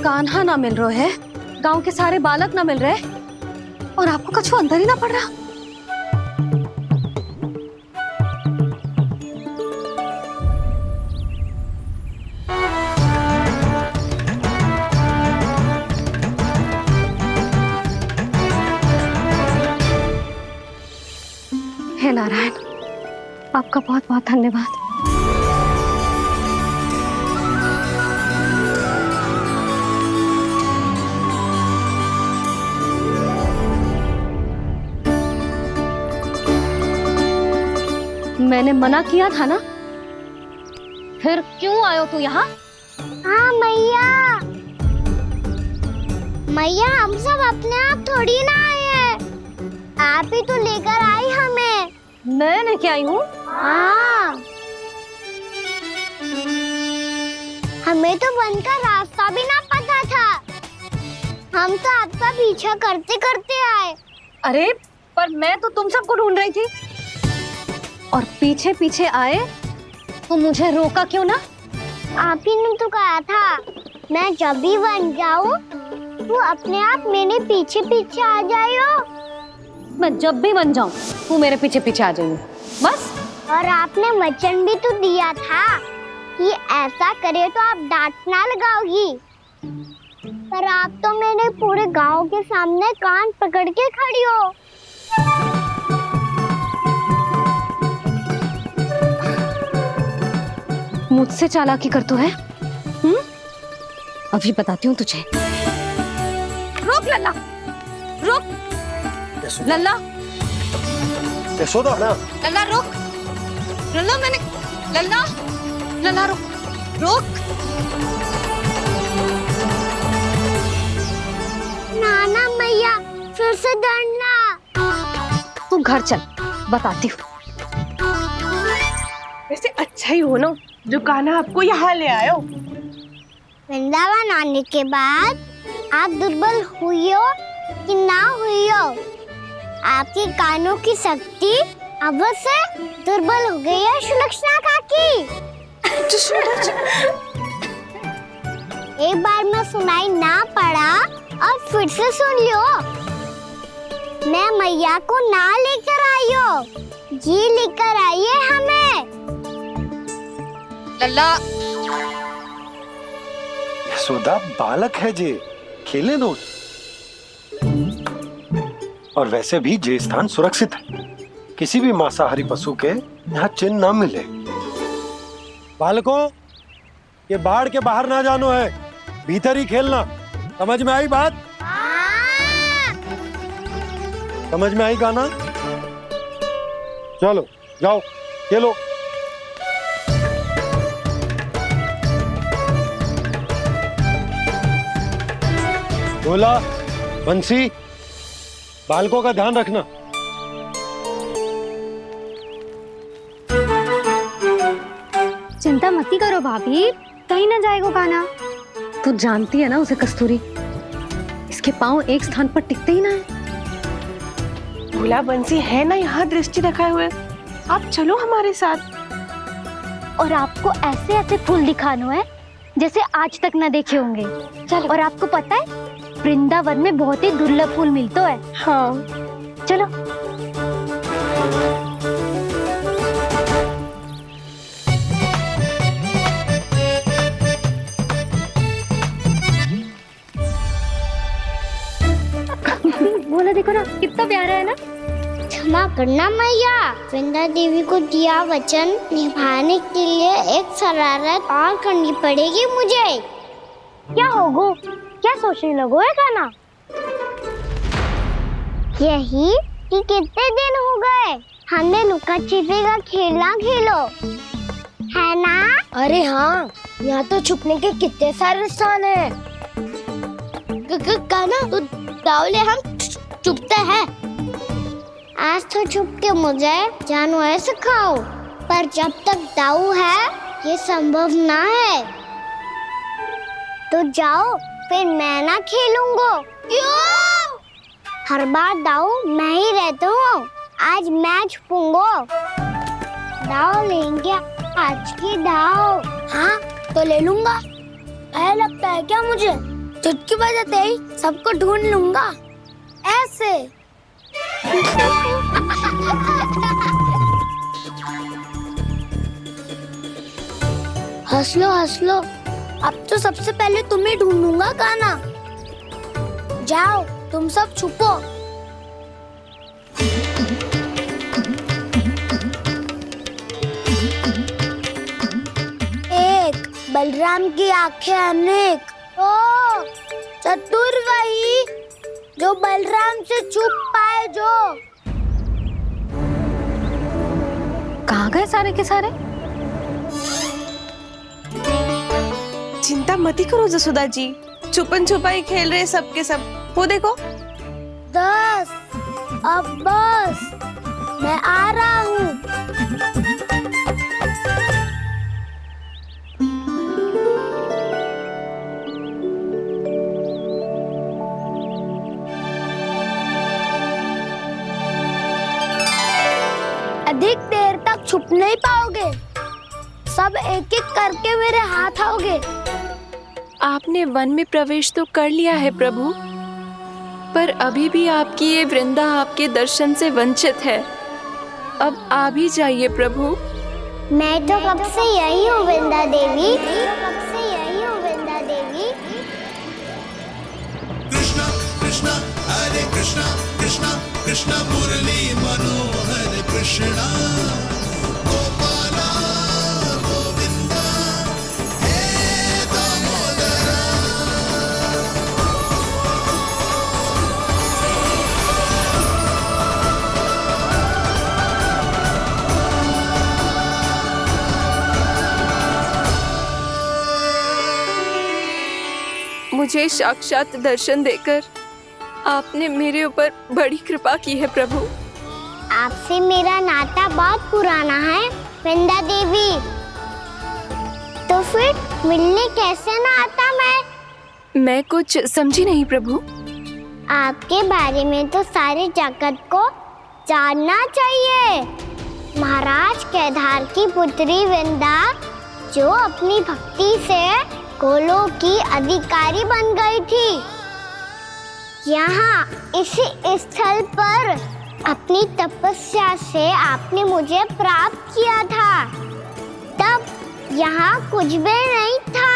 कान्हा ना मिल रहे है, गांव के सारे बालक ना मिल रहे, और आपको कछु अंदर ही ना पड़ रहा। हे नारायण, आपका बहुत बहुत धन्यवाद। मैंने मना किया था ना, फिर क्यों आयो तू यहाँ? हाँ मैया, मैया हम सब अपने आप थोड़ी ना आए हैं, आप ही तो लेकर आई हमें। मैं लेके आई हूँ? हाँ, हमें तो वन का रास्ता भी ना पता था, हम तो आपका पीछा करते करते आए। अरे पर मैं तो तुम सबको ढूंढ रही थी, और पीछे पीछे आए तो मुझे रोका क्यों ना? आप ही ने तो कहा था मैं जब भी बन जाऊं तू अपने आप मेरे पीछे पीछे आ जाइयो। मैं जब भी बन जाऊं तू मेरे पीछे पीछे आ जाइयो, बस। और आपने वचन भी तो दिया था कि ऐसा करे तो आप डांट ना लगाओगी, पर आप तो मेरे पूरे गांव के सामने कान पकड़ के खड़ी हो। मुझसे चालाकी कर तो है? अभी बताती हूँ तुझे। रुक लल्ला, रुक लल्ला, यशोदा ना, लल्ला रुक, लल्ला मैंने, लल्ला, लल्ला रुक, रुक। नाना मैया फिर से डरना। तू घर चल, बताती हूँ। वैसे अच्छा ही हो ना जो कान्हा आपको यहाँ ले आयो। वृंदावन आने के बाद आप दुर्बल हुई हो कि ना हुई हो, आपके कानों की शक्ति अब से दुर्बल हो गई है सुलक्षणा काकी। एक बार में सुनाई ना पड़ा और फिर से सुन लियो। मैं मैया को ना लेकर आई हो, जी लेकर आई है हमें। लल्ला, यशोदा बालक है जे, खेले दो। और वैसे भी जे स्थान सुरक्षित है, किसी भी मांसाहारी पशु के यहाँ चिन्ह ना मिले। बालकों, ये बाढ़ के बाहर ना जानो है, भीतर ही खेलना। समझ में आई बात? समझ में आई गाना? चलो जाओ। ये लो। बोला बंसी, बालकों का ध्यान रखना। चिंता मत करो भाभी, कहीं ना जाएगा कान्हा। तू जानती है ना उसे कस्तूरी, इसके पांव एक स्थान पर टिकते ही ना है। भोला बंसी है ना यहाँ दृष्टि रखाए हुए, आप चलो हमारे साथ। और आपको ऐसे ऐसे फूल दिखानो है जैसे आज तक न देखे होंगे। चलो। और आपको पता है वृंदावन में बहुत ही दुर्लभ फूल मिलते हैं। हाँ चलो। बोला देखो ना कितना प्यारा है ना। क्षमा करना मैया, वृंदा देवी को दिया वचन निभाने के लिए एक शरारत और करनी पड़ेगी मुझे। क्या होगो? क्या सोचने लगो है कान्हा? यही कि कितने दिन हो गए हमने लुका छिपी का खेलना खेलो, है ना? अरे हाँ, यहाँ तो छुपने के कितने सारे स्थान है। कान्हा तो दावले हम छुपते हैं। आज तो छुप के मुझे जानवर सिखाओ, पर जब तक दाऊ है ये संभव ना है। तो जाओ, फिर मैं ना खेलूंगा। क्यों? हर बार दाऊ मैं ही रहता हूँ, आज मैं छुपूंगा। दाऊ लेंगे आज की दाऊ। हाँ तो ले लूंगा। ऐसा लगता है क्या मुझे? चुटकी बजाते ही सबको ढूंढ लूंगा ऐसे। हंस लो, अब तो सबसे पहले तुम्हें ढूंढूंगा कान्हा। जाओ तुम सब छुपो। एक बलराम की आंखें अनेक। ओ चतुर वही जो बलराम से छुप पाए। जो कहाँ गए सारे के सारे? चिंता मत करो जसोदा जी, छुपन छुपाई खेल रहे सब के सब। वो देखो 10 अब बस, मैं आ रहा हूँ। अधिक देर तक छुप नहीं पाओगे, सब एक एक करके मेरे हाथ आओगे। आपने वन में प्रवेश तो कर लिया है प्रभु, पर अभी भी आपकी ये वृंदा आपके दर्शन से वंचित है। अब आ भी जाइए प्रभु। मैं तो कब से यही हूँ वृंदा देवी, कब से यही हूँ वृंदा देवी। कृष्णा कृष्णा हरे कृष्णा, कृष्णा कृष्णा मुरली मनोहर कृष्णा, गोपाला गोविंदा हे दामोदरा। मुझे साक्षात दर्शन देकर आपने मेरे ऊपर बड़ी कृपा की है प्रभु। आपसे मेरा नाता बहुत पुराना है वृंदा देवी, तो फिर मिलने कैसे ना आता मैं कुछ समझी नहीं प्रभु। आपके बारे में तो सारे जगत को जानना चाहिए। महाराज केदार की पुत्री वृंदा, जो अपनी भक्ति से गोलों की अधिकारी बन गई थी, यहाँ इसी स्थल पर अपनी तपस्या से आपने मुझे प्राप्त किया था। तब यहाँ कुछ भी नहीं था।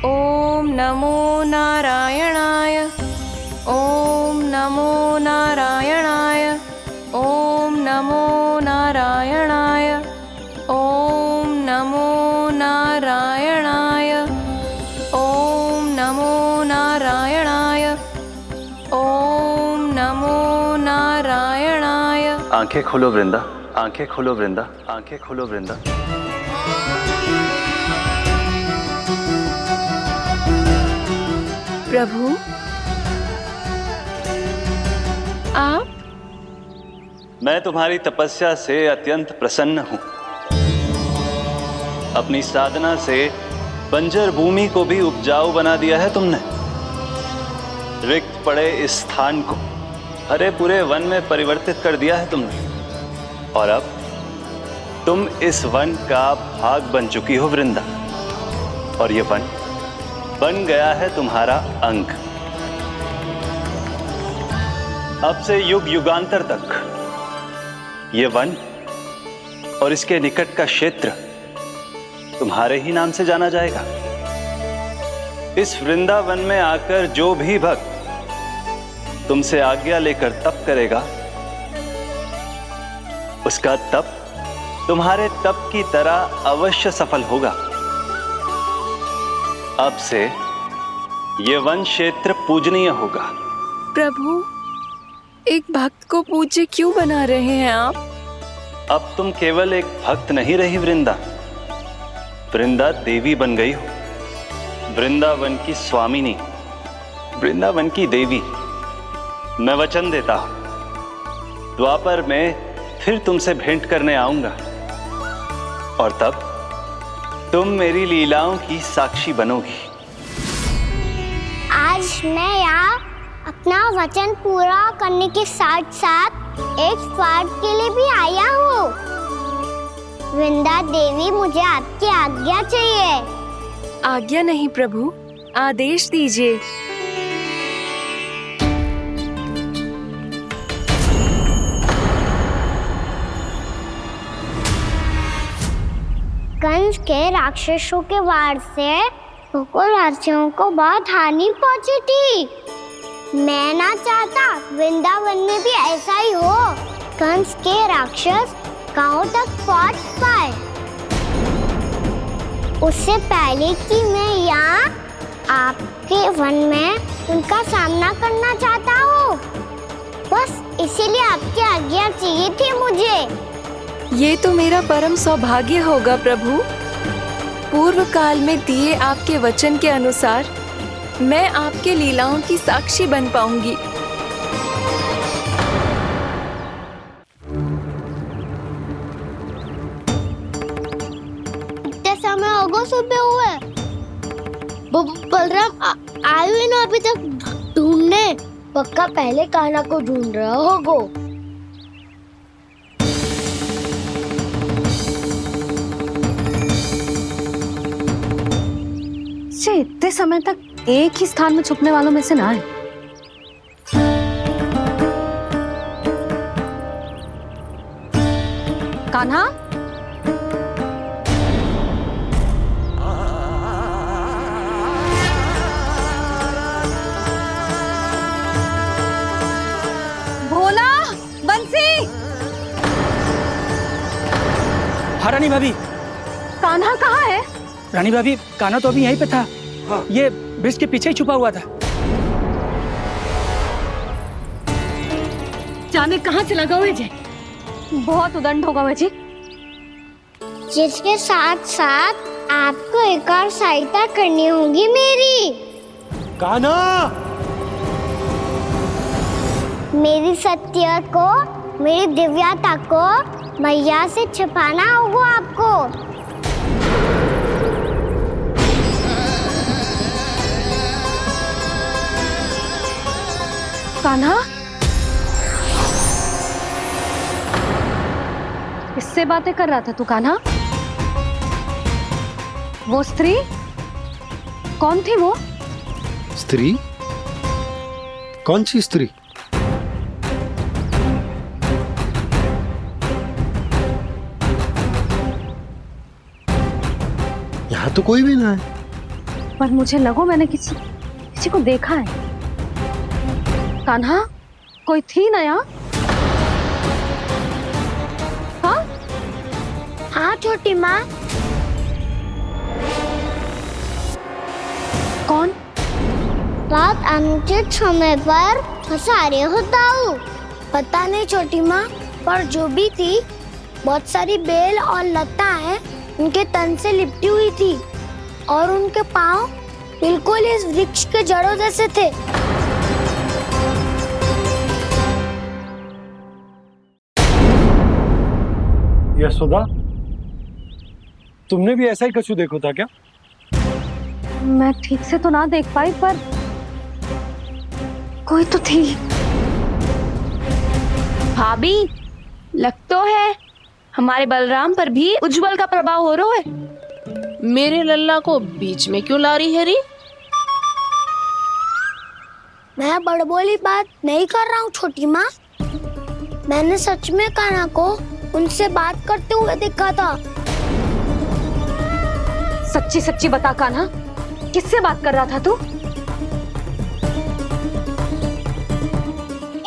ओम नमो नारायणाय, ओम नमो नारायणाय, ओम नमो नारायणाय, ओम नमो नारायणाय, ओम नमो नारायणाय, ओम नमो नारायणाय। आंखें खोलो वृंदा, आंखें खोलो वृंदा, आंखें खोलो वृंदा। प्रभु, आप? मैं तुम्हारी तपस्या से अत्यंत प्रसन्न हूं। अपनी साधना से बंजर भूमि को भी उपजाऊ बना दिया है तुमने। रिक्त पड़े इस स्थान को हरे पूरे वन में परिवर्तित कर दिया है तुमने। और अब तुम इस वन का भाग बन चुकी हो वृंदा। और ये वन बन गया है तुम्हारा अंग। अब से युग युगांतर तक ये वन और इसके निकट का क्षेत्र तुम्हारे ही नाम से जाना जाएगा। इस वृंदावन में आकर जो भी भक्त तुमसे आज्ञा लेकर तप करेगा, उसका तप तुम्हारे तप की तरह अवश्य सफल होगा। अब से यह वन क्षेत्र पूजनीय होगा। प्रभु, एक भक्त को पूज्य क्यों बना रहे हैं आप? अब तुम केवल एक भक्त नहीं रही वृंदा, वृंदा देवी बन गई हो। वृंदावन की स्वामिनी, वृंदावन की देवी। मैं वचन देता हूं, द्वापर में फिर तुमसे भेंट करने आऊंगा और तब तुम मेरी लीलाओं की साक्षी बनोगी। आज मैं यहाँ अपना वचन पूरा करने के साथ साथ एक स्वार्थ के लिए भी आया हूँ। वृंदा देवी, मुझे आपकी आज्ञा चाहिए। आज्ञा नहीं प्रभु, आदेश दीजिए। कंस के राक्षसों के वार से गोकुलवासियों को बहुत हानि पहुंची थी। मैं ना चाहता वृंदावन में भी ऐसा ही हो। कंस के राक्षस गांव तक पहुंच पाए, उससे पहले कि मैं यहाँ आपके वन में उनका सामना करना चाहता हूँ। बस इसीलिए आपकी आज्ञा चाहिए थी मुझे। ये तो मेरा परम सौभाग्य होगा प्रभु। पूर्व काल में दिए आपके वचन के अनुसार मैं आपके लीलाओं की साक्षी बन पाऊंगी। इतने समय होगा सुबह हुए। बलराम आए हुए ना अभी तक ढूंढने। पक्का पहले कान्हा को ढूंढ रहा होगा। इतने समय तक एक ही स्थान में छुपने वालों में से ना है। कान्हा, भोला, बंसी। हाँ रानी भाभी। कान्हा कहाँ है? रानी भाभी, कान्हा तो अभी यहीं पे था। हाँ। ये ब्रिज के पीछे ही छुपा हुआ था। जाने कहाँ चला गया है जी? बहुत उदंड होगा वह जी। जिसके साथ साथ आपको एक और सहायता करनी होगी मेरी। कान्हा, मेरी सत्य को, मेरी दिव्यता को मैया से छिपाना होगा आपको। कान्हा, इससे बातें कर रहा था तू कान्हा? वो स्त्री कौन थी? वो स्त्री? कौन सी स्त्री? यहाँ तो कोई भी ना है। पर मुझे लगो मैंने किसी को देखा है। कान्हा, कोई थी ना यहाँ? हाँ? हाँ छोटी माँ। कौन? रात अनुचित समय पर फंसारे होता हूँ। पता नहीं छोटी माँ, पर जो भी थी बहुत सारी बेल और लता है उनके तन से लिपटी हुई थी और उनके पाँव बिल्कुल इस वृक्ष के जड़ों जैसे थे। यशोदा, तुमने भी ऐसा ही कछु देखा था क्या? मैं ठीक से तो ना देख पाई, पर कोई तो थी। भाभी, लग तो है हमारे बलराम पर भी उज्जवल का प्रभाव हो रहा है। मेरे लल्ला को बीच में क्यों ला रही है री? मैं बड़बोली बात नहीं कर रहा हूँ छोटी माँ। मैंने सच में कान्हा को उनसे बात करते हुए देखा था। सच्ची सच्ची बता कान्हा, किससे बात कर रहा था तू?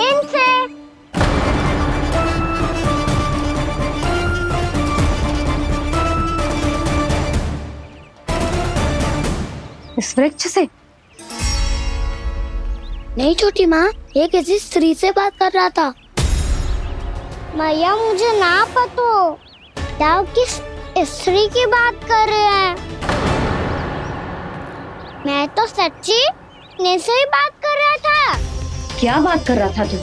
इनसे। इस वृक्ष से? नहीं छोटी माँ, ये किसी स्त्री से बात कर रहा था। मैया मुझे ना पतो आप किस स्त्री की बात कर रहे हैं। मैं तो सच्ची ने से ही बात कर रहा था। क्या बात कर रहा था तू?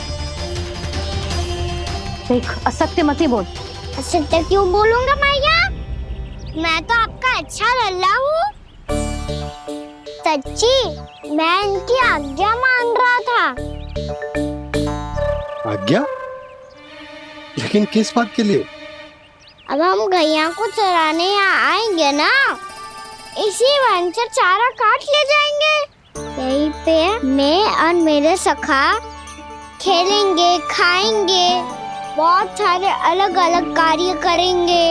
देख, असत्य मत ही बोल। असत्य क्यों बोलूंगा मैया? मैं तो आपका अच्छा लल्ला हूँ। सच्ची मैं इनकी आज्ञा मान रहा था। आज्ञा? लेकिन किस बात के लिए? अब हम गैया को चराने यहाँ आएंगे ना, इसी वन से चारा काट ले जाएंगे। यहीं पे मैं और मेरे सखा खेलेंगे, खाएंगे, बहुत सारे अलग अलग कार्य करेंगे।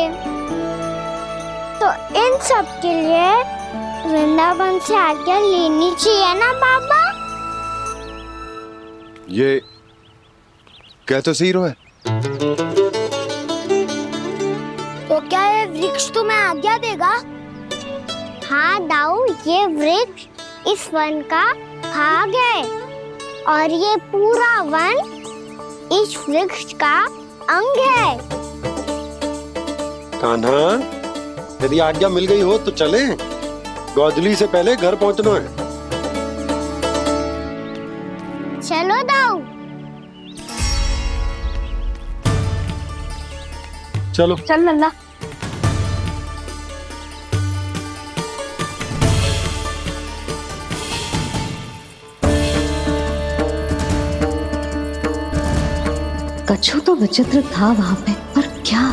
तो इन सब के लिए वृंदावन से आज्ञा लेनी चाहिए ना बाबा? ये कह तो सही रहा है। तो क्या ये वृक्ष तुम्हें आज्ञा देगा? हाँ दाऊ, ये वृक्ष इस वन का भाग है और ये पूरा वन इस वृक्ष का अंग है। कान्हा, यदि आज्ञा मिल गई हो तो चले। गोधूली से पहले घर पहुंचना है। चलो दाऊ। चलो चल लल्ला। कछु तो विचित्र था वहां पे, पर क्या?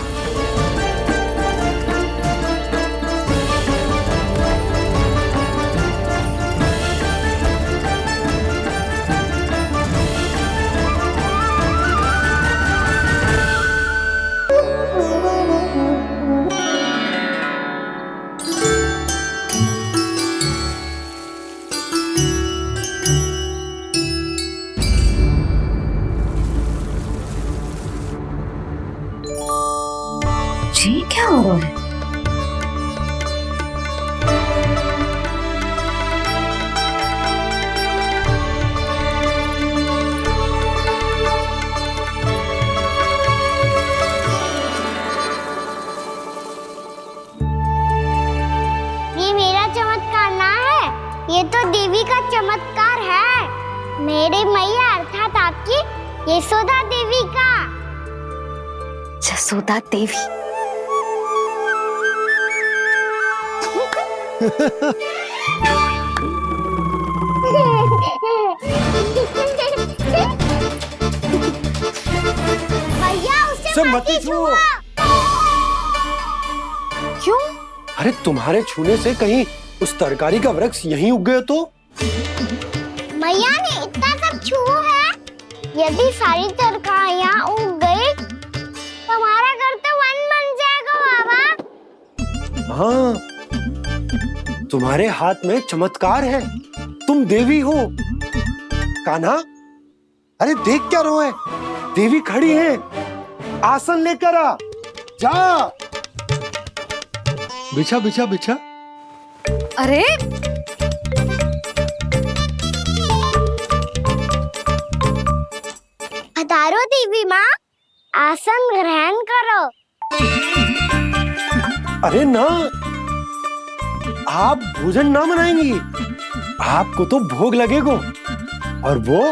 जी क्या हो रहा है? ये मेरा चमत्कार ना है, ये तो देवी का चमत्कार है। मेरी मैया अर्थात आपकी यशोदा देवी का। जसोदा देवी। भैया उसे मत छुओ। क्यों? अरे तुम्हारे छूने से कहीं उस तरकारी का वृक्ष यहीं उग गए तो? मैया ने इतना सब छुआ है। यदि सारी तरकारियां उग गई तो हमारा घर तो वन बन जाएगा बाबा। हाँ, तुम्हारे हाथ में चमत्कार है। तुम देवी हो। कान्हा, अरे देख क्या रहो है? देवी खड़ी है। आसन लेकर आ। जा। बिछा बिछा बिछा। अरे पधारो देवी माँ, आसन ग्रहण करो। अरे ना, आप भोजन ना मनाएंगी, आपको तो भोग लगेगा और वो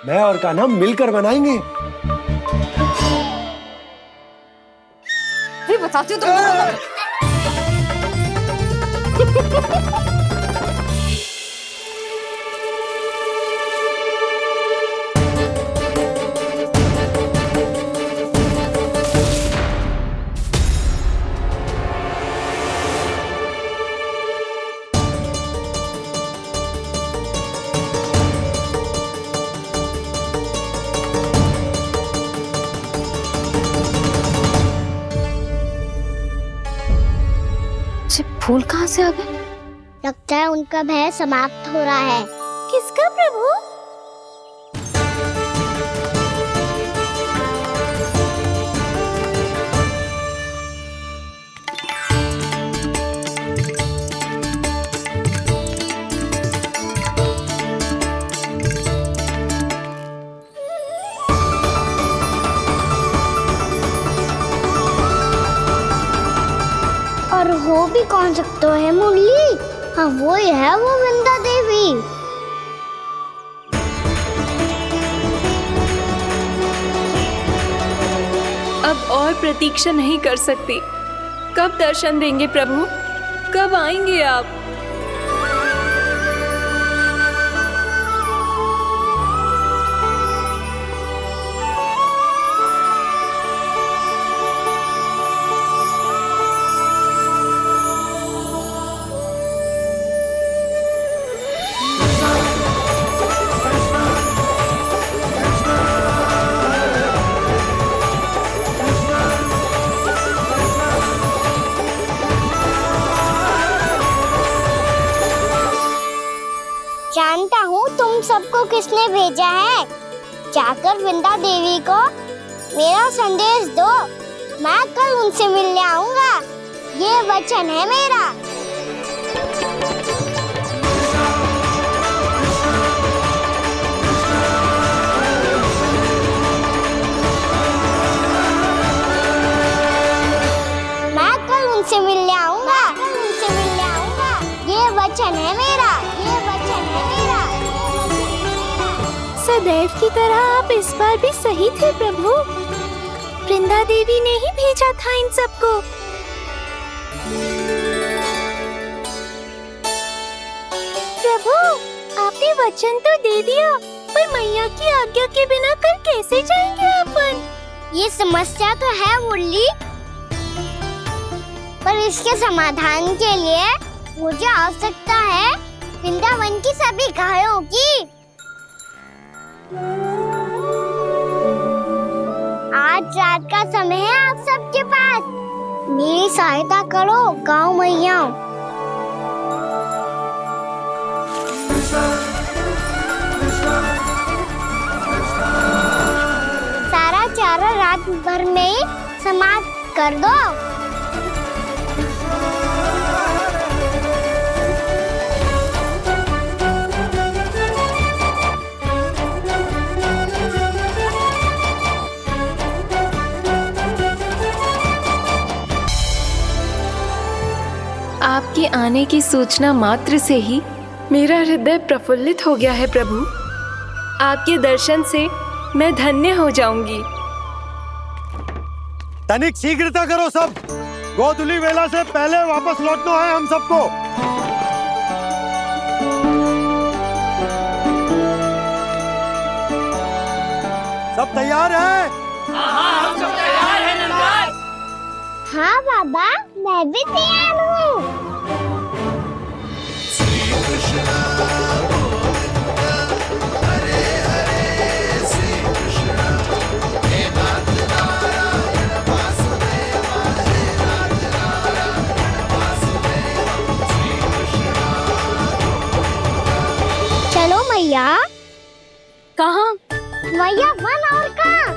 मैं और कान्हा मिलकर बनाएंगे। भी बताती हूँ तुमको। फूल कहाँ से आ गए? लगता है उनका भय समाप्त हो रहा है। किसका प्रभु? और हो भी कौन सकता है मुरली? हाँ वो ही है, वो वृंदा देवी। अब और प्रतीक्षा नहीं कर सकती। कब दर्शन देंगे प्रभु? कब आएंगे आप? जानता हूँ तुम सबको किसने भेजा है। जाकर वृंदा देवी को मेरा संदेश दो, मैं कल उनसे मिलने आऊंगा। ये वचन है मेरा। मैं कल उनसे मिलने आऊंगा। ये वचन है मेरा। सदैव की तरह आप इस बार भी सही थे प्रभु। वृंदा देवी ने ही भेजा था इन सबको। प्रभु, आपने वचन तो दे दिया, पर मैया की आज्ञा के बिना कल कैसे जाएंगे अपन? ये समस्या तो है मुरली, पर इसके समाधान के लिए मुझे आवश्यकता है वृंदावन की सभी गायों की। आज रात का समय है आप सबके पास। मेरी सहायता करो गाँव मैया। सारा चारा रात भर में समाप्त कर दो। आपके आने की सूचना मात्र से ही मेरा हृदय प्रफुल्लित हो गया है प्रभु। आपके दर्शन से मैं धन्य हो जाऊंगी। तनिक शीघ्रता करो सब, गोधूली वेला से पहले वापस लौटना है हम सबको। सब तैयार है? हाँ, हम सब तैयार हैं नंदराज। हाँ बाबा, मैं भी तैयार हूँ। चलो मैया। कहाँ? मैया वन और कहाँ?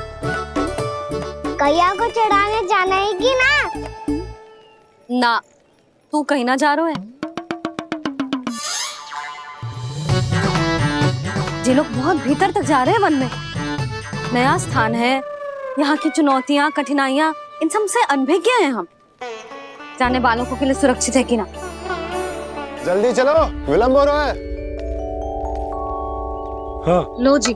कैया को चढ़ाने जाना है कि ना? ना, तू कहीं ना जा रहा है। ये लोग बहुत भीतर तक जा रहे हैं वन में। नया स्थान है, यहाँ की चुनौतियाँ, कठिनाइयाँ, इन सब से अनभिज्ञ हैं हम। जाने बालकों के लिए सुरक्षित है कि ना। जल्दी चलो, विलंब हो रहा है। हाँ लो जी।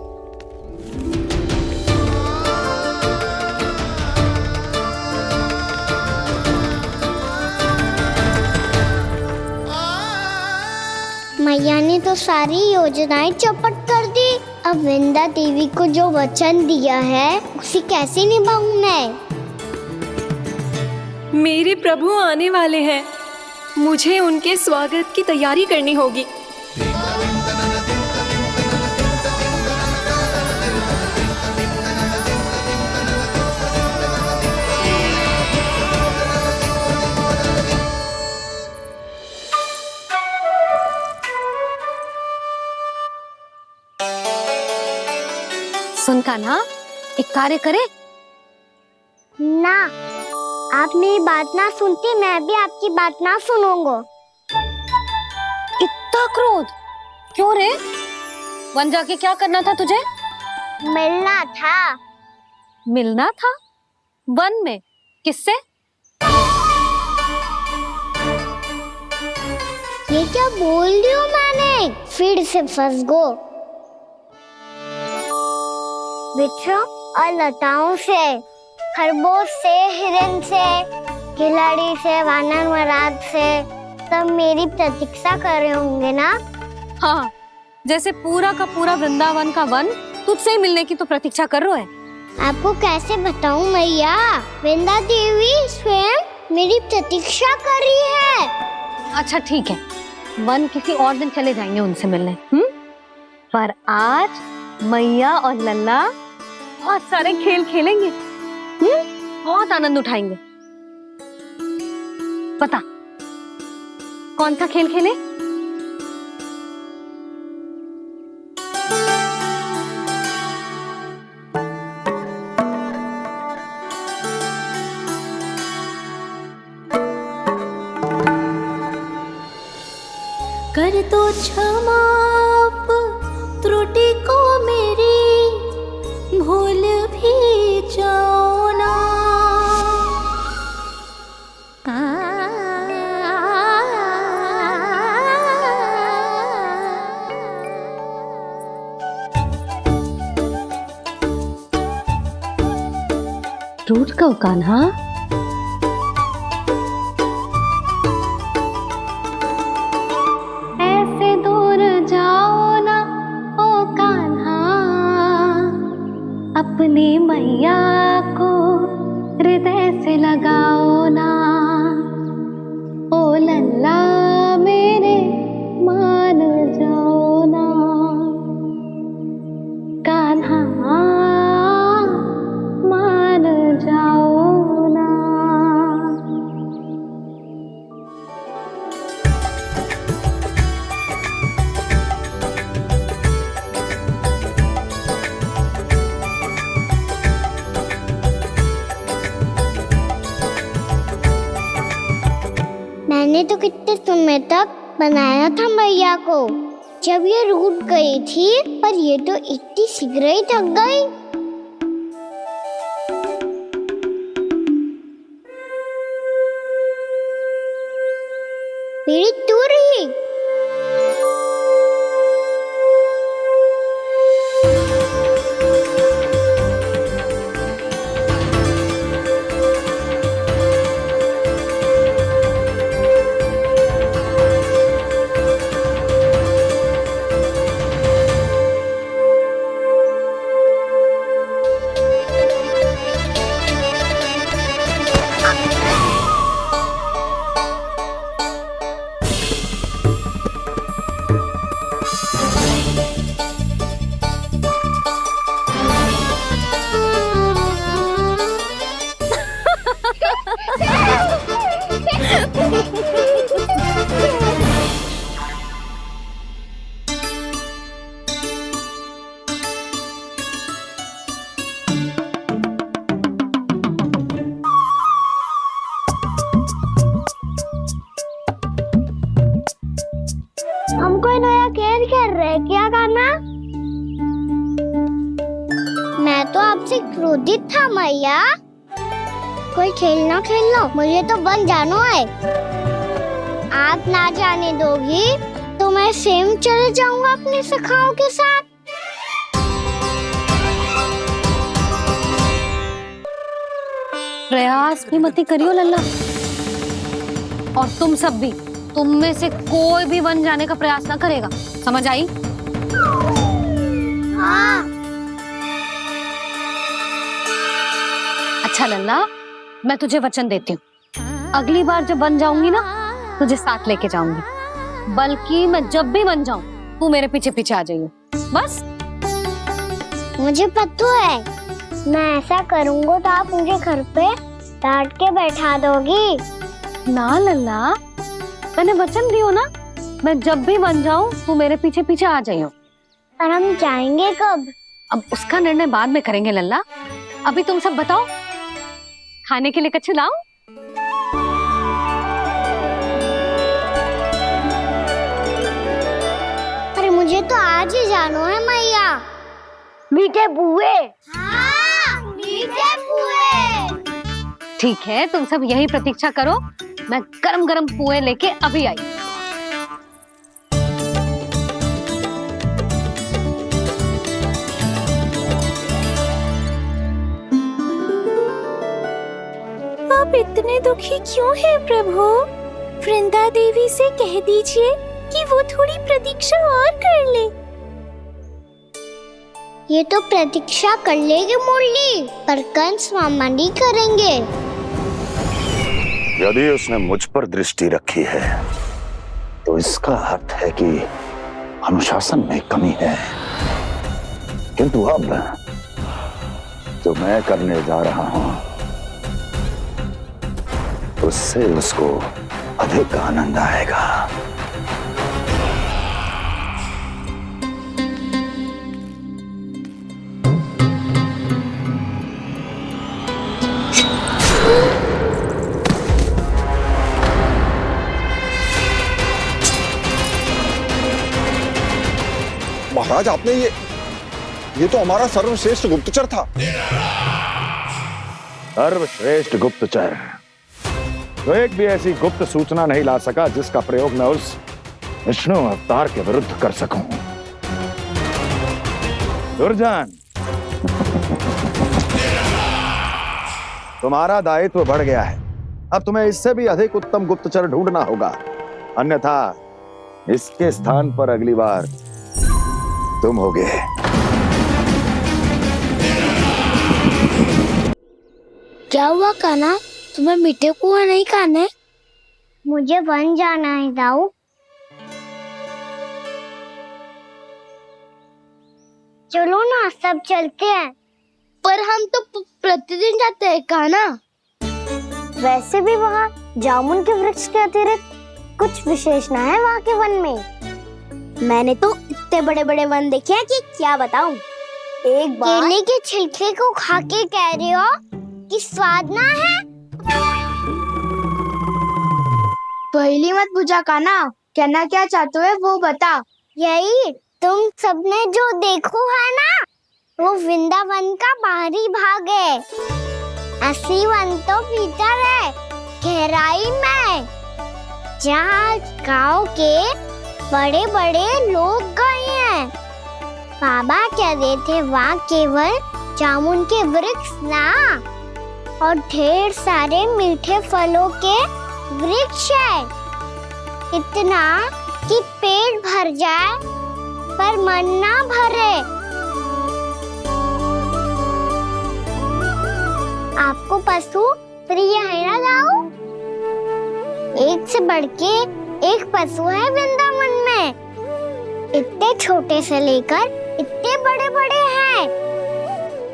मैया ने तो सारी योजनाएं चौपट कर दी। अब वृंदा देवी को जो वचन दिया है उसे कैसे निभाऊं मैं? मेरे प्रभु आने वाले हैं, मुझे उनके स्वागत की तैयारी करनी होगी। सुन कान्हा, एक कार्य करे ना, आप मेरी बात ना सुनती, मैं भी आपकी बात ना सुनूंगा। इतना क्रोध क्यों रे? वन जाके क्या करना था तुझे? मिलना था। मिलना था? वन में? किससे? ये क्या बोल रही हूँ मैंने? फिर से फंस गो। वृक्षों और लताओं से, खरगोश से, हिरन से, खिलाड़ी से, वानर महाराज से, सब मेरी प्रतीक्षा कर रहे होंगे ना? हाँ, जैसे पूरा का पूरा वृंदावन का वन तुझसे ही मिलने की तो प्रतीक्षा कर रहा है। आपको कैसे बताऊं मैया? वृंदा देवी स्वयं मेरी प्रतीक्षा कर रही है। अच्छा ठीक है, वन किसी और दिन चले जाएंगे उनसे मिलने। पर आज मैया और लल्ला बहुत सारे खेल खेलेंगे। बहुत आनंद उठाएंगे। पता कौन सा खेल खेले? कर दो क्षमा त्रुटि को मेरी, भूल भी जाओ ना। रूठ को कान्हा। ऐसे दूर जाओ ना ओ कान्हा, अपनी मैया को हृदय से लगाओ ना। ओ लल्ला मेरे मान जाओ ना, कान्हा मान जाओ ना। मैंने तो कितने समय तक बनाया था मैया को, जब ये रूठ गई थी, पर ये तो इतनी शीघ्र ही थक गई। मेरी दूर ही। हम कोई नया खेल खेल रहे, क्या करना? मैं तो आपसे आपसे क्रोधित था मैया। कोई खेलना खेल लो, मुझे तो बन जाना है। आप ना जाने दोगी तो मैं स्वयं चले जाऊंगा अपने सखाओं के साथ। प्रयास भी मत करियो लल्ला, और तुम सब भी, तुम में से कोई भी वन जाने का प्रयास ना करेगा, समझ आई? हाँ। अच्छा लल्ला, मैं तुझे वचन देती हूँ, अगली बार जब बन जाऊंगी ना तुझे साथ लेके जाऊंगी। बल्कि मैं जब भी बन जाऊं तू मेरे पीछे पीछे आ जाइए, बस। मुझे पता है, मैं ऐसा करूंगा तो आप मुझे घर पे डांट के बैठा दोगी। ना लल्ला, मैंने वचन दियो ना, मैं जब भी बन जाऊं तू मेरे पीछे पीछे आ जाइयो। और हम जाएंगे कब? अब उसका निर्णय बाद में करेंगे लल्ला। अभी तुम सब बताओ, खाने के लिए कुछ लाऊं? अरे मुझे तो आज ही जाना है मैया। मीठे बुए। हाँ, मीठे बुए। ठीक है, तुम सब यही प्रतीक्षा करो, मैं गरम गरम पुए लेके अभी आई। आप इतने दुखी क्यों हैं प्रभु? वृंदा देवी से कह दीजिए कि वो थोड़ी प्रतीक्षा और कर ले। ये तो प्रतीक्षा कर लेगी मुरली, पर कंस मामा नहीं करेंगे। यदि उसने मुझ पर दृष्टि रखी है तो इसका अर्थ है कि अनुशासन में कमी है। किंतु अब जो मैं करने जा रहा हूं उससे उसको अधिक आनंद आएगा। महाराज, आपने ये तो हमारा सर्वश्रेष्ठ गुप्तचर था। सर्वश्रेष्ठ गुप्तचर तो एक भी ऐसी गुप्त सूचना नहीं ला सका जिसका प्रयोग मैं उस विष्णु अवतार के विरुद्ध कर सकूं। दुर्जन, तुम्हारा दायित्व बढ़ गया है। अब तुम्हें इससे भी अधिक उत्तम गुप्तचर ढूंढना होगा, अन्यथा इसके स्थान पर अगली बार तुम होगे। क्या हुआ कान्हा, तुम्हें मीठे कुआं नहीं खाने? मुझे बन जाना है दाऊ। चलो ना, सब चलते हैं। पर हम तो प्रतिदिन जाते हैं कान्हा। वैसे भी वहाँ जामुन के वृक्ष के अतिरिक्त कुछ विशेष ना है वहाँ के वन में। मैंने तो इतने बड़े बड़े वन देखे हैं कि क्या बताऊं। एक बार केले के छिलके को खा के कह रहे हो कि स्वाद ना है? पहली मत बुझा कान्हा, कहना क्या चाहते हो वो बता। यही तुम सबने जो देखो है ना, वो वृंदावन का बाहरी भाग है। असली वन तो भीतर है, गहराई में, जहाँ गांव के बड़े बड़े लोग गए हैं। बाबा कह रहे थे वहाँ केवल जामुन के वृक्ष ना, और ढेर सारे मीठे फलों के वृक्ष है। इतना कि पेट भर जाए पर मन ना भरे। आपको पशु प्रिय है ना दाऊ? एक से बढ़ के एक पशु है वृंदावन में। इतने छोटे से लेकर इतने बड़े बड़े हैं।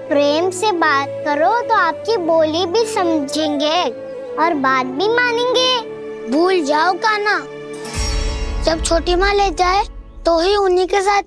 प्रेम से बात करो तो आपकी बोली भी समझेंगे और बात भी मानेंगे। भूल जाओ कान्हा, जब छोटी माँ ले जाए तो ही उन्हीं के साथ